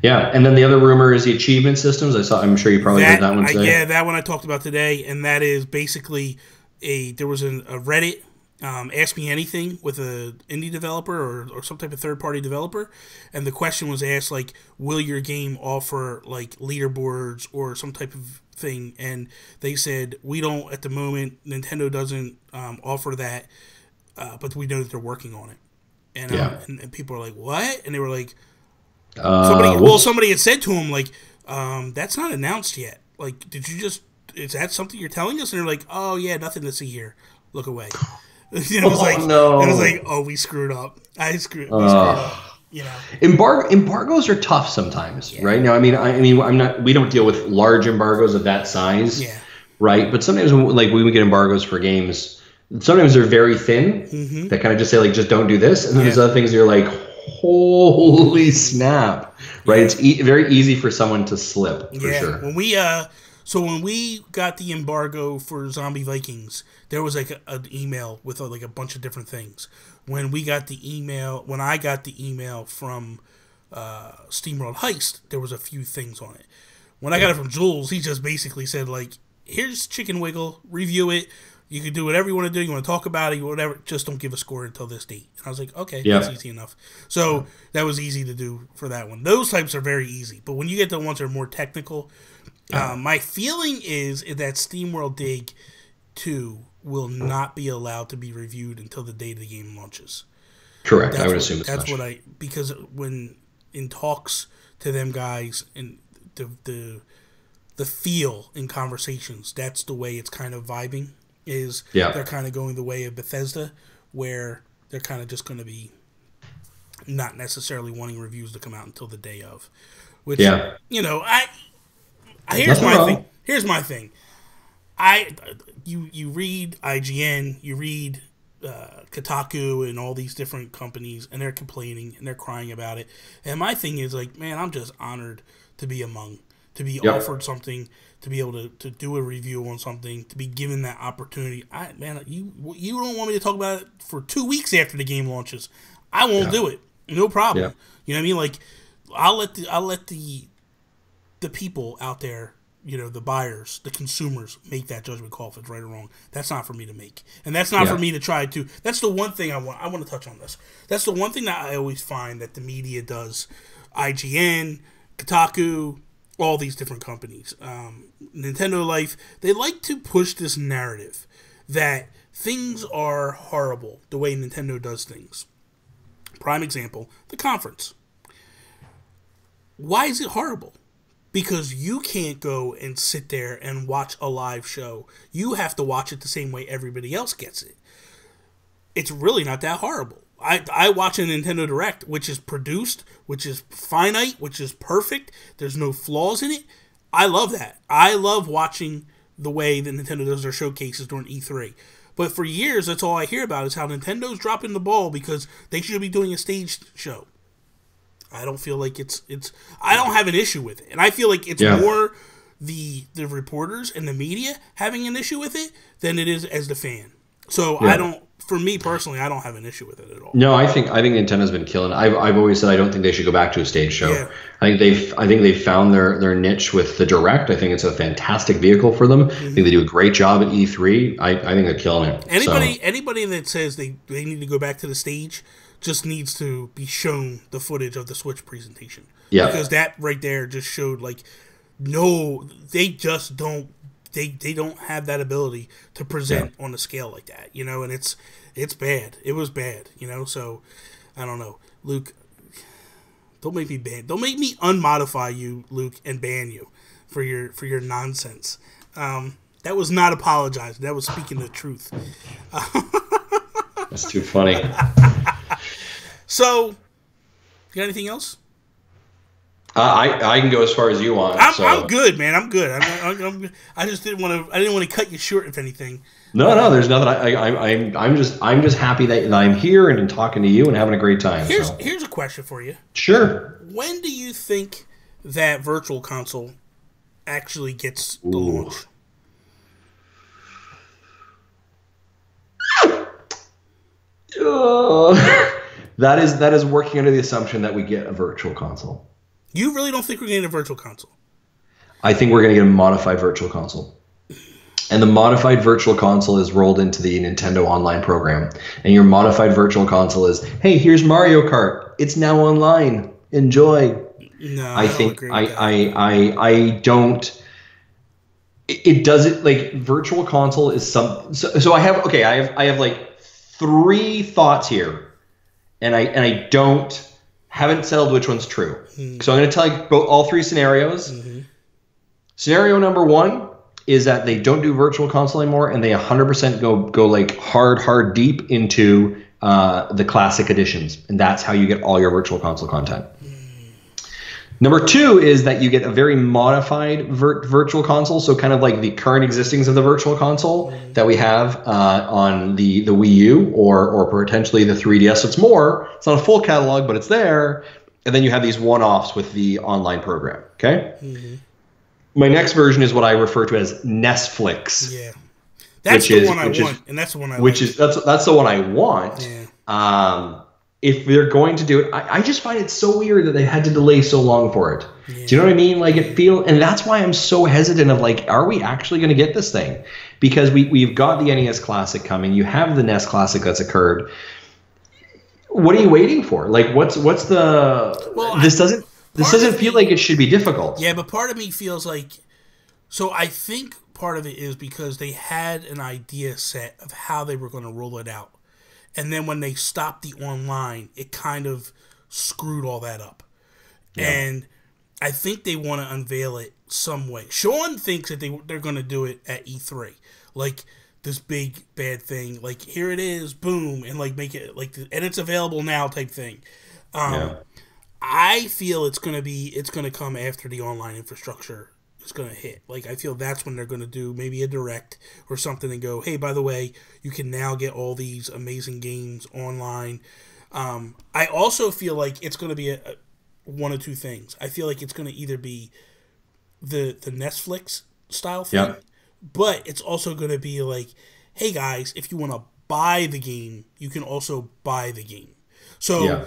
Yeah, and then the other rumor is the achievement systems. I'm sure you probably heard that one today. Yeah, that one I talked about today, and that is basically there was a Reddit Ask Me Anything with an indie developer or some type of third-party developer, and the question was asked, like, will your game offer, like, leaderboards or some type of thing? And they said, we don't at the moment. Nintendo doesn't offer that, but we know that they're working on it. And, and people are like, what? And they were like, somebody had said to him, like, that's not announced yet. Like, is that something you're telling us? And they're like, oh, yeah, nothing to see here. Look away. It was like, oh, we screwed up. We screwed up. You know, embargoes are tough sometimes, right? Now, we don't deal with large embargoes of that size, right? But sometimes, when we get embargoes for games, sometimes they're very thin. That kind of just say, like, just don't do this. And then there's other things you're like, holy snap, right? It's very easy for someone to slip, for sure. When we got the embargo for Zombie Vikings, there was like an email with like a bunch of different things. When I got the email from SteamWorld Heist, there was a few things on it. When I got it from Jules, he just basically said, like, here's Chicken Wiggle, review it. You can do whatever you want to do. You want to talk about it, whatever. Just don't give a score until this date. And I was like, okay, Yeah. that's easy enough. So that was easy to do for that one. Those types are very easy. But when you get the ones that are more technical, my feeling is that SteamWorld Dig 2 will not be allowed to be reviewed until the day the game launches. Correct. I would assume as that's much. because when in talks to them guys and the feel in conversations, that's the way it's kind of vibing. They're kind of going the way of Bethesda, where they're kind of just going to be not necessarily wanting reviews to come out until the day of. Which, here's my thing. You read IGN, you read Kotaku and all these different companies, and they're complaining and they're crying about it. And my thing is like, man, I'm just honored to be offered something, to be able to do a review on something, to be given that opportunity. You don't want me to talk about it for 2 weeks after the game launches. I won't do it. No problem. Yeah. You know what I mean? Like, I'll let the people out there, the buyers, the consumers, make that judgment call if it's right or wrong. That's not for me to make. And that's not for me to try to. That's the one thing I want to touch on this. That's the one thing that I always find that the media does. IGN, Kotaku, all these different companies. Nintendo Life, they like to push this narrative that things are horrible the way Nintendo does things. Prime example, the conference. Why is it horrible? Because you can't go and sit there and watch a live show. You have to watch it the same way everybody else gets it. It's really not that horrible. I watch a Nintendo Direct, which is produced, which is finite, which is perfect. There's no flaws in it. I love that. I love watching the way that Nintendo does their showcases during E3. But for years, that's all I hear about is how Nintendo's dropping the ball because they should be doing a staged show. I don't feel like it's I don't have an issue with it. And I feel like it's more the reporters and the media having an issue with it than it is as the fan. So for me personally, I don't have an issue with it at all. No, I think Nintendo's been killing. I've always said I don't think they should go back to a stage show. Yeah. I think they've found their niche with the Direct. I think it's a fantastic vehicle for them. Mm-hmm. I think they do a great job at E3. I think they're killing it. Anybody that says they need to go back to the stage just needs to be shown the footage of the Switch presentation. Yeah. Because that right there just showed they just don't. They don't have that ability to present on a scale like that, and it's bad. It was bad, so I don't know. Luke, don't make me unmodify you, Luke, and ban you for your nonsense. That was not apologizing. That was speaking the truth. That's too funny. So, you got anything else? I can go as far as you want. I'm good, man. I'm good. I just didn't want to cut you short, if anything. No. There's nothing. I'm just happy that I'm here and talking to you and having a great time. Here's a question for you. Sure. When do you think that Virtual Console actually gets the launch? That is working under the assumption that we get a Virtual Console. You really don't think we're getting a Virtual Console? I think we're going to get a modified Virtual Console. And the modified Virtual Console is rolled into the Nintendo Online program. And your modified Virtual Console is, hey, here's Mario Kart. It's now online. Enjoy. No, I think I don't. It doesn't, like, Virtual Console is some. So I have like 3 thoughts here, and I haven't settled which one's true. So I'm going to tell you all 3 scenarios. Mm-hmm. Scenario number 1 is that they don't do Virtual Console anymore, and they 100% go like hard deep into the classic editions, and that's how you get all your Virtual Console content. Number 2 is that you get a very modified Virtual Console, so kind of like the current existings of the Virtual Console that we have on the Wii U or potentially the 3DS. So it's not a full catalog, but it's there. And then you have these one-offs with the online program. Okay. Mm-hmm. My next version is what I refer to as Netflix. Yeah, that's the one I want, and that's the one I like. That's the one I want. Yeah. If they're going to do it, I just find it so weird that they had to delay so long for it. Yeah. Do you know what I mean? Like and that's why I'm so hesitant of like, are we actually going to get this thing? because we've got the NES Classic coming. You have the NES Classic that's occurred. What are you waiting for? Like, what's the? Well, this doesn't feel like it should be difficult. Yeah, but part of me feels like. So I think part of it is because they had an idea set of how they were going to roll it out, and then when they stopped the online, it kind of screwed all that up. Yeah. And I think they want to unveil it some way. Sean thinks that they're going to do it at E3, like this big bad thing, like here it is, boom, and like make it like, and it's available now type thing. I feel it's going to come after the online infrastructure is going to hit. Like I feel that's when they're going to do maybe a direct or something and go, hey, by the way, you can now get all these amazing games online. I also feel like it's going to be one of two things. I feel like it's going to either be the Netflix style thing, but it's also going to be like, hey guys, if you want to buy the game, you can also buy the game. So,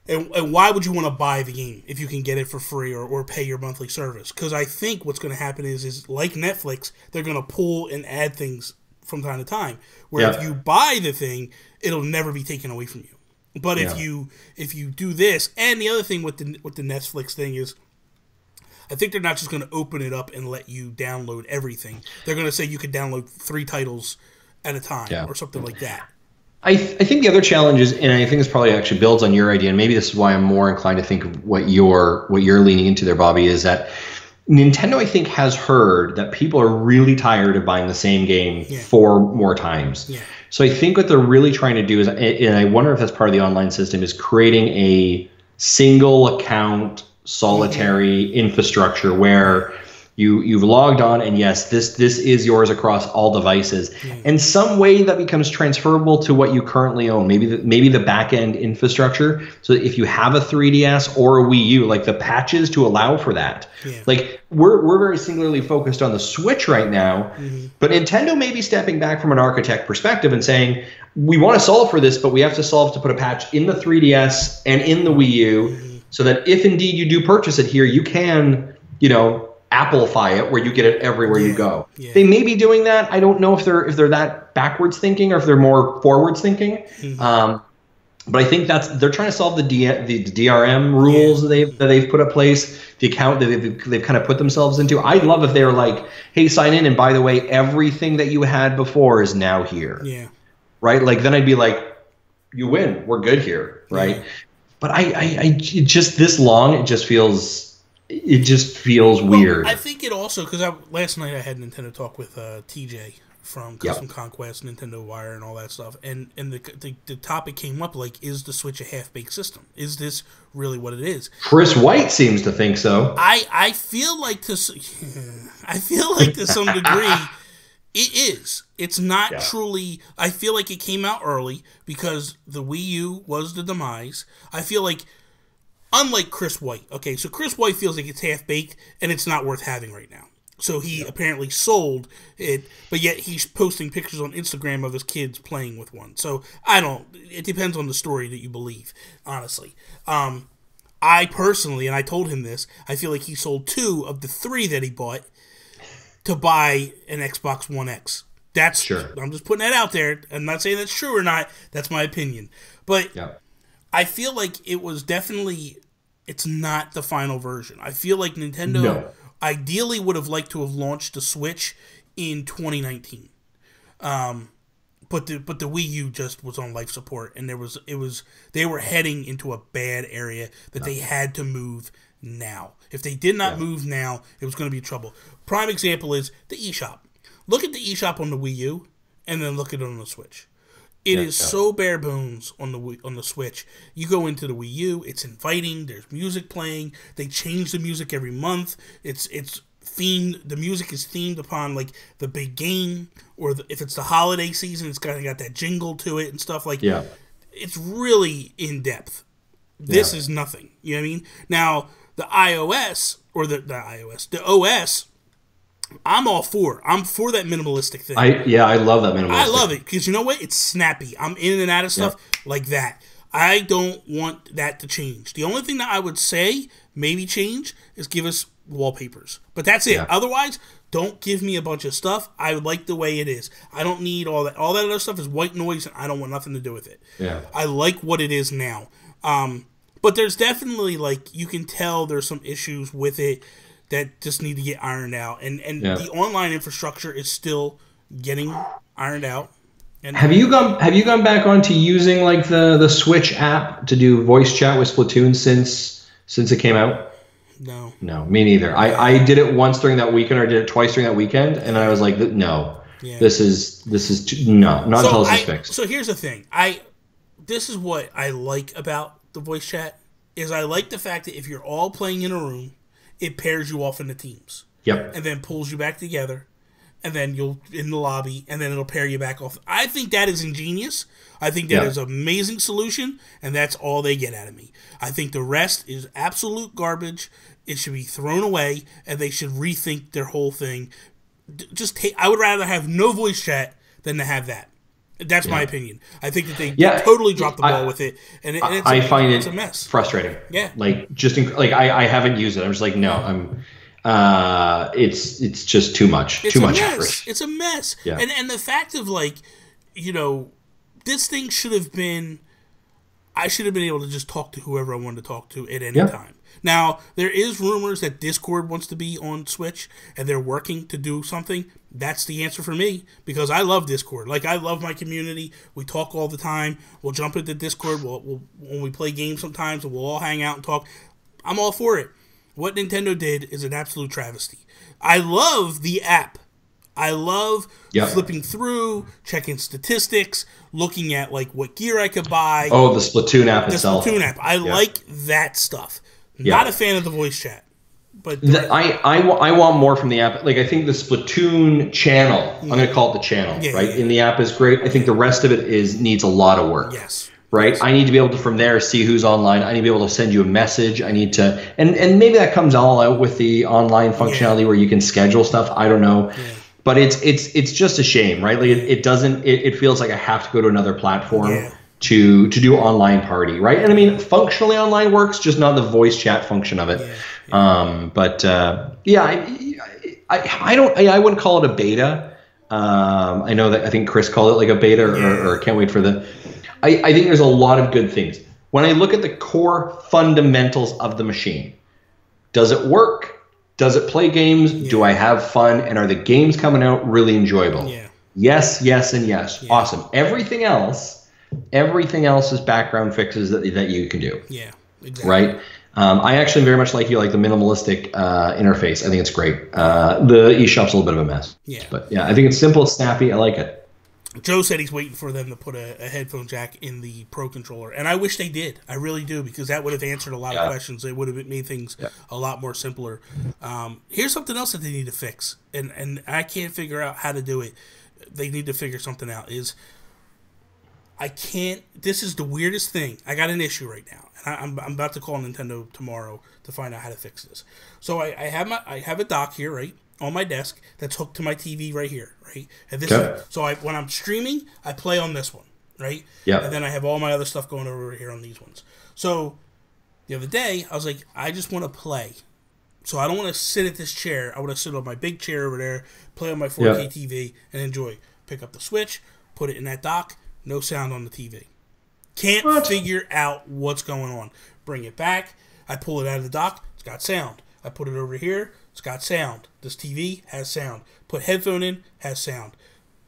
and why would you want to buy the game if you can get it for free or pay your monthly service? Because I think what's going to happen is like Netflix, they're going to pull and add things from time to time. Where if you buy the thing, it'll never be taken away from you. But if you do this, and the other thing with the Netflix thing is, I think they're not just going to open it up and let you download everything. They're going to say you could download 3 titles at a time or something like that. I think the other challenge is, and I think this probably actually builds on your idea, and maybe this is why I'm more inclined to think of what you're leaning into there, Bobby, is that Nintendo, I think, has heard that people are really tired of buying the same game 4 more times. Yeah. So I think what they're really trying to do is, and I wonder if that's part of the online system, is creating a single account solitary infrastructure where you've logged on and yes, this is yours across all devices, and some way that becomes transferable to what you currently own. Maybe the back end infrastructure. So if you have a 3DS or a Wii U, like the patches to allow for that. Yeah. Like we're very singularly focused on the Switch right now, but Nintendo may be stepping back from an architect perspective and saying, we want to solve for this, but we have to solve to put a patch in the 3DS and in the Wii U, so that if indeed you do purchase it here, you can, Applefy it where you get it everywhere you go. Yeah. They may be doing that. I don't know if they're that backwards thinking or if they're more forwards thinking. But I think they're trying to solve the DRM rules that they've put in place, the account that they've kind of put themselves into. I'd love if they were like, hey, sign in, and by the way, everything that you had before is now here. Yeah. Right? Like then I'd be like, you win. We're good here. Right? Yeah. But I just this long, it just feels weird. I think it also, because last night I had Nintendo Talk with TJ from Custom Conquest, Nintendo Wire, and all that stuff, and the topic came up like, is the Switch a half-baked system? Is this really what it is? Chris White seems to think so. I feel like to some degree it is. It's not truly. I feel like it came out early because the Wii U was the demise. I feel like, unlike Chris White, okay, so Chris White feels like it's half-baked and it's not worth having right now. So he apparently sold it, but yet he's posting pictures on Instagram of his kids playing with one. So it depends on the story that you believe, honestly. I personally, and I told him this, I feel like he sold 2 of the 3 that he bought to buy an Xbox One X. That's sure. I'm just putting that out there. I'm not saying that's true or not. That's my opinion. But I feel like it was definitely, it's not the final version. I feel like Nintendo ideally would have liked to have launched the Switch in 2019. But the Wii U just was on life support, and they were heading into a bad area that they had to move now. If they did not move now, it was going to be trouble. Prime example is the eShop. Look at the eShop on the Wii U, and then look at it on the Switch. It is so bare bones on the Switch. You go into the Wii U, it's inviting. There's music playing. They change the music every month. It's themed. The music is themed upon like the big game, or if it's the holiday season, it's kind of got that jingle to it and stuff like. Yeah. It's really in depth. This is nothing. You know what I mean? Now the iOS or the OS. I'm all for. I'm for that minimalistic thing. I love that minimalistic. I love it because you know what? It's snappy. I'm in and out of stuff like that. I don't want that to change. The only thing that I would say maybe change is give us wallpapers. But that's it. Otherwise, Don't give me a bunch of stuff. I like the way it is. I don't need all that. All that other stuff is white noise, and I don't want nothing to do with it. Yeah. I like what it is now. But there's definitely, like, you can tell there's some issues with it that just need to get ironed out. And the online infrastructure is still getting ironed out. And have you gone back onto using like the Switch app to do voice chat with Splatoon since it came out? No, me neither. I did it once during that weekend, or I did it twice during that weekend, and I was like, no, this is not until this is fixed. So here's the thing. This is what I like about the voice chat, is I like the fact that if you're all playing in a room, it pairs you off into teams. Yep. And then pulls you back together, and then you'll in the lobby, and then it'll pair you back off. I think that is ingenious. I think that is an amazing solution, and that's all they get out of me. I think the rest is absolute garbage. It should be thrown away, and they should rethink their whole thing. I would rather have no voice chat than to have that. That's my opinion. I think that they totally dropped the ball with it, and I find it's it a mess. Frustrating. Yeah, like I haven't used it. I'm just like, no, it's just too much. It's too a much mess. effort. It's a mess. Yeah. And the fact of, like, you know, this thing should have been. I should have been able to just talk to whoever I wanted to talk to at any time. Now, there is rumors that Discord wants to be on Switch, and they're working to do something. That's the answer for me, because I love Discord. Like, I love my community. We talk all the time. We'll jump into Discord. We'll when we play games sometimes, we'll all hang out and talk. I'm all for it. What Nintendo did is an absolute travesty. I love the app. I love flipping through, checking statistics, looking at, like, what gear I could buy. Oh, the Splatoon app itself. The Splatoon app. I like that stuff. Not a fan of the voice chat. But I want more from the app. Like, I think the Splatoon channel, I'm going to call it the channel, right? In the app is great. I think the rest of it needs a lot of work. Yes. Right? Yes. I need to be able to, from there, see who's online. I need to be able to send you a message. I need to, and maybe that comes all out with the online functionality where you can schedule stuff. I don't know. Yeah. But it's just a shame, right? Like, it feels like I have to go to another platform to do online party, right? And I mean, functionally online works, just not the voice chat function of it. I wouldn't call it a beta. I know that I think Chris called it like a beta, or can't wait for the. I think there's a lot of good things. When I look at the core fundamentals of the machine, does it work? Does it play games? Yeah. Do I have fun? And are the games coming out really enjoyable? Yeah. Yes, and yes. Yeah. Awesome. Everything else is background fixes that you can do. Yeah, exactly. Right? I actually very much like the minimalistic interface. I think it's great. The eShop's a little bit of a mess. Yeah. But yeah, I think it's simple, snappy. I like it. Joe said he's waiting for them to put a headphone jack in the Pro Controller, and I wish they did. I really do, because that would have answered a lot of questions. It would have made things a lot more simpler. Here's something else that they need to fix, and I can't figure out how to do it. They need to figure something out. This is the weirdest thing. I got an issue right now, and I'm about to call Nintendo tomorrow to find out how to fix this. So I have a dock here, right, on my desk that's hooked to my TV right here, right? And when I'm streaming, I play on this one, right? Yeah. And then I have all my other stuff going over here on these ones. So the other day, I was like, I just want to play. So I don't want to sit at this chair. I want to sit on my big chair over there, play on my 4K TV, and enjoy. Pick up the Switch, put it in that dock, no sound on the TV. Can't figure out what's going on. Bring it back. I pull it out of the dock. It's got sound. I put it over here. It's got sound. This TV has sound. Put headphone in, has sound.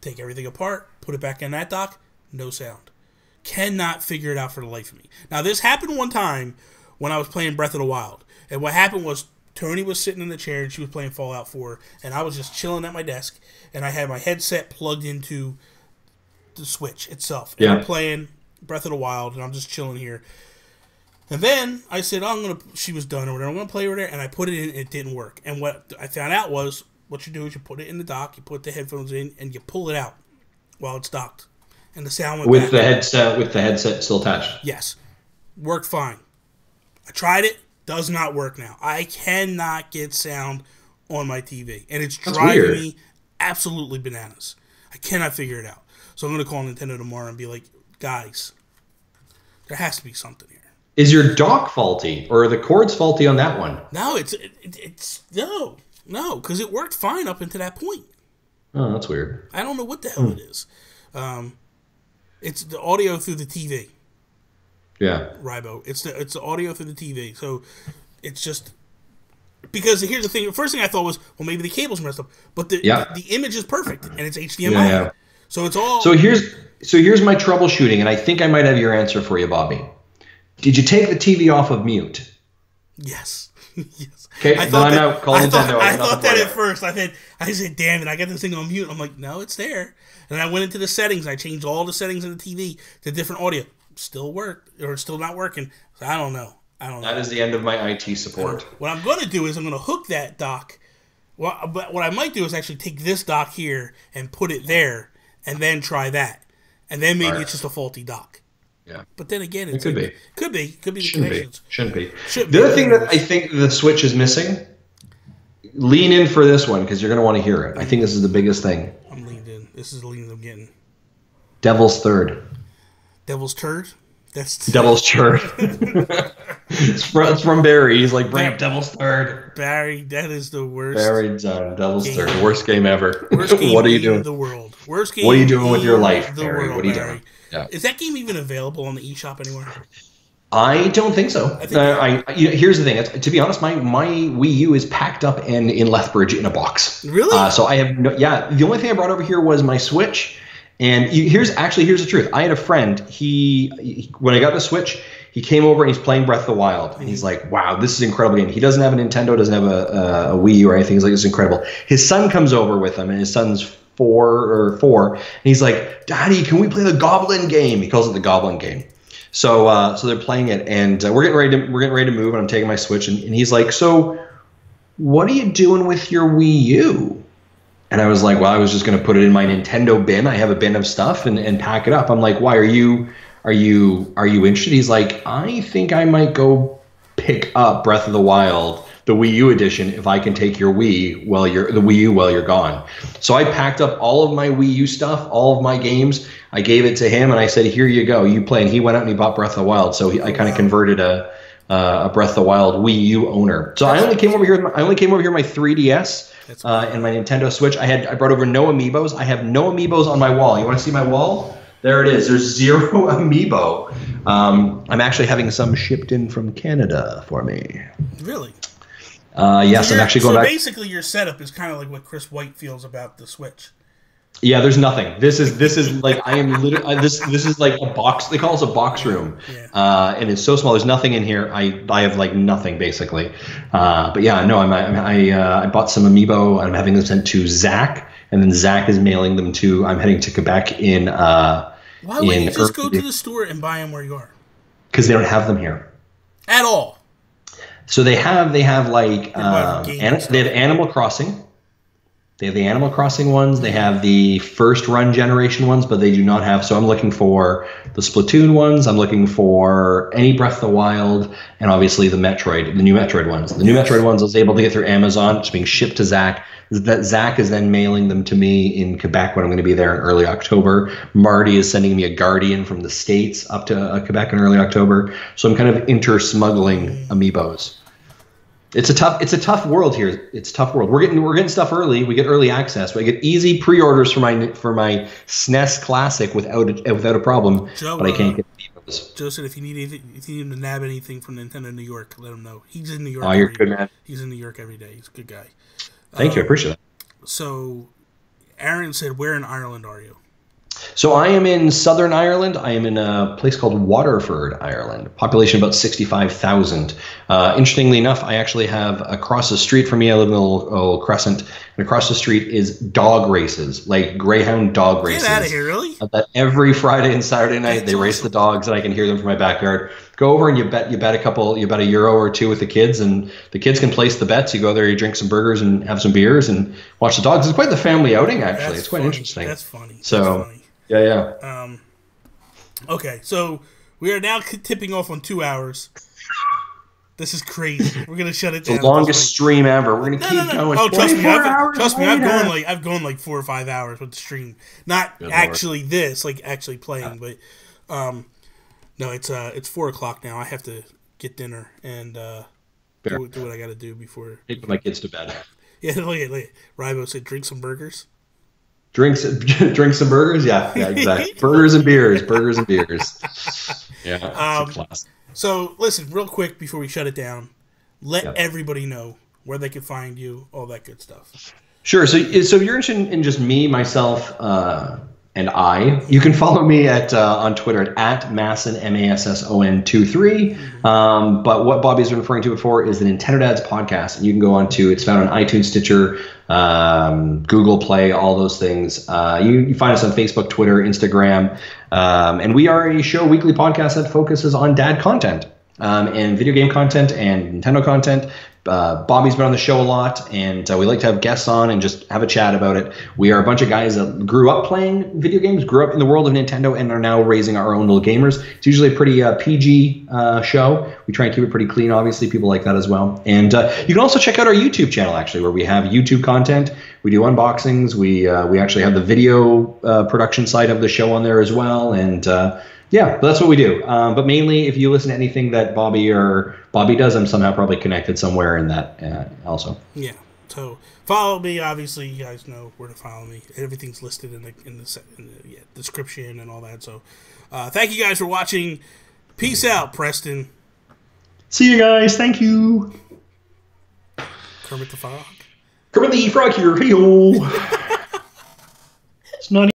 Take everything apart, put it back in that dock, no sound. Cannot figure it out for the life of me. Now, this happened one time when I was playing Breath of the Wild. And what happened was Tony was sitting in the chair and she was playing Fallout 4. And I was just chilling at my desk. And I had my headset plugged into the Switch itself. And I'm playing Breath of the Wild and I'm just chilling here. And then I said, she was done or whatever. I'm going to play over there. And I put it in. It didn't work. And what I found out was, what you do is you put it in the dock, you put the headphones in, and you pull it out while it's docked. And the sound went with back. With the headset still attached? Yes. Worked fine. I tried it. Does not work now. I cannot get sound on my TV. And it's driving me absolutely bananas. I cannot figure it out. So I'm going to call Nintendo tomorrow and be like, guys, there has to be something here. Is your dock faulty, or are the cords faulty on that one? No, no. No, because it worked fine up until that point. Oh, that's weird. I don't know what the hell it is. It's the audio through the TV. Yeah. Rbi. It's the audio through the TV. So it's just because here's the thing. The first thing I thought was, well, maybe the cable's messed up, but the image is perfect and it's HDMI. Yeah. So it's all. So here's my troubleshooting, and I think I might have your answer for you, Bobby. Did you take the TV off of mute? Yes. Yes. Okay, I thought that at first. I said, damn it, I got this thing on mute. I'm like, no, it's there. And I went into the settings. I changed all the settings in the TV to different audio. Still worked, or still not working. So I don't know. That is the end of my IT support. What I'm going to do is I'm going to hook that dock. Well, but what I might do is actually take this dock here and put it there, and then try that. And then maybe it's just a faulty dock. Yeah. But then again, it could be. Could be the Shouldn't connections. Shouldn't be. The other thing that I think the Switch is missing, lean in for this one because you're going to want to hear it. I think this is the biggest thing. I'm leaned in. This is the lean I'm getting. Devil's Third. Devil's Turd? That's Devil's Turd. It's from Barry. He's like, bring up Devil's Third. Barry, that is the worst. Barry done. Devil's Third. Worst game ever. Worst game what are you doing? in the world. Worst game. What are you doing with your life, Barry? World, what are you Barry. doing? Yeah. Is that game even available on the eShop anywhere? I don't think so. Here's the thing. To be honest, my Wii U is packed up and in Lethbridge in a box. Really? So I have the only thing I brought over here was my Switch. And here's the truth. I had a friend. He when I got the Switch, he came over and he's playing Breath of the Wild. And he's like, wow, this is an incredible game. He doesn't have a Nintendo, doesn't have a Wii U or anything. He's like, this is incredible. His son comes over with him, and his son's four, and he's like, Daddy, can we play the Goblin game? He calls it the Goblin game. So they're playing it, and we're getting ready to move, and I'm taking my Switch, and he's like, so what are you doing with your Wii U? And I was like, well, I was just going to put it in my Nintendo bin. I have a bin of stuff and pack it up. I'm like, why are you interested? He's like, I think I might go pick up Breath of the Wild, the Wii U edition, if I can take your Wii while you're gone. So I packed up all of my Wii U stuff, all of my games. I gave it to him and I said, here you go, you play. And he went out and he bought Breath of the Wild. So I kind of converted a Breath of the Wild Wii U owner. So I only came over here with my 3DS and my Nintendo Switch. I brought over no amiibos. I have no amiibos on my wall. You want to see my wall? There it is. There's 0 amiibo. I'm actually having some shipped in from Canada for me. Really? Yes, I'm actually going back. So basically, your setup is kind of like what Chris White feels about the Switch. Yeah, there's nothing. This is like I am literally. This is like a box. They call us a box room, and it's so small. There's nothing in here. I have like nothing basically. But yeah, no, I bought some amiibo. I'm having them sent to Zach, and then Zach is mailing them to. I'm heading to Quebec in. Why wouldn't you just go to the store and buy them where you are? Because they don't have them here at all. So they have like they have Animal Crossing. They have the Animal Crossing ones. They have the first run generation ones, but they do not have. So I'm looking for the Splatoon ones. I'm looking for any Breath of the Wild, and obviously the new Metroid ones. The new Metroid ones I was able to get through Amazon. It's being shipped to Zach. That Zach is then mailing them to me in Quebec when I'm going to be there in early October. Marty is sending me a Guardian from the States up to Quebec in early October. So I'm kind of intersmuggling amiibos. It's a tough world here. It's a tough world. We're getting stuff early. We get early access. I get easy pre-orders for my SNES Classic without a problem. Joe, but I can't get amiibos. Joe said if you need him to nab anything from Nintendo New York, let him know. He's in New York. Oh, you're good, man. He's in New York every day. He's a good guy. Thank you. I appreciate that. So, Aaron said, where in Ireland are you? So I am in Southern Ireland. I am in a place called Waterford, Ireland. Population about 65,000. Interestingly enough, I actually have across the street from me, I live in a little crescent, and across the street is dog races, like greyhound dog races. Get out of here, really? Every Friday and Saturday night, they race the dogs, and I can hear them from my backyard. Go over and you bet €1 or $2 with the kids, and the kids can place the bets. You go there, you drink some burgers and have some beers and watch the dogs. It's quite the family outing, actually. It's quite interesting. That's funny. So. That's funny. Yeah. Okay, so we are now tipping off on 2 hours. This is crazy. We're gonna shut it down. The longest stream ever. We're gonna keep going. Oh, trust me. Trust me. I've gone like 4 or 5 hours with the stream. Not Good actually Lord. This, like actually playing, but no, it's 4:00 now. I have to get dinner and do what I got to do before. Take my kids to bed. Yeah, look at Ribo said, drink some burgers. Drink some burgers? Yeah, exactly. Burgers and beers. Yeah, it's a class. So, listen, real quick before we shut it down, let everybody know where they can find you, all that good stuff. Sure. So if you're interested in just me, myself, and you can follow me on Twitter at Masson, MASSON23. But what Bobby's referring to it for is the Nintendo Dads podcast. And you can go on to, it's found on iTunes, Stitcher, Google Play, all those things. You find us on Facebook, Twitter, Instagram. And we are a weekly podcast that focuses on dad content and video game content and Nintendo content. Bobby's been on the show a lot, and we like to have guests on and just have a chat about it. We are a bunch of guys that grew up playing video games, grew up in the world of Nintendo, and are now raising our own little gamers. It's usually a pretty PG show. We try and keep it pretty clean, obviously. People like that as well. And you can also check out our YouTube channel, actually, where we have YouTube content. We do unboxings. We actually have the video production side of the show on there as well. And yeah, that's what we do. But mainly, if you listen to anything that Bobby does, I'm somehow probably connected somewhere in that also. Yeah. So follow me. Obviously, you guys know where to follow me. Everything's listed in the description and all that. So thank you guys for watching. Peace out, Preston. See you guys. Thank you. Kermit the Frog. Kermit the Frog here. Hey-o. It's not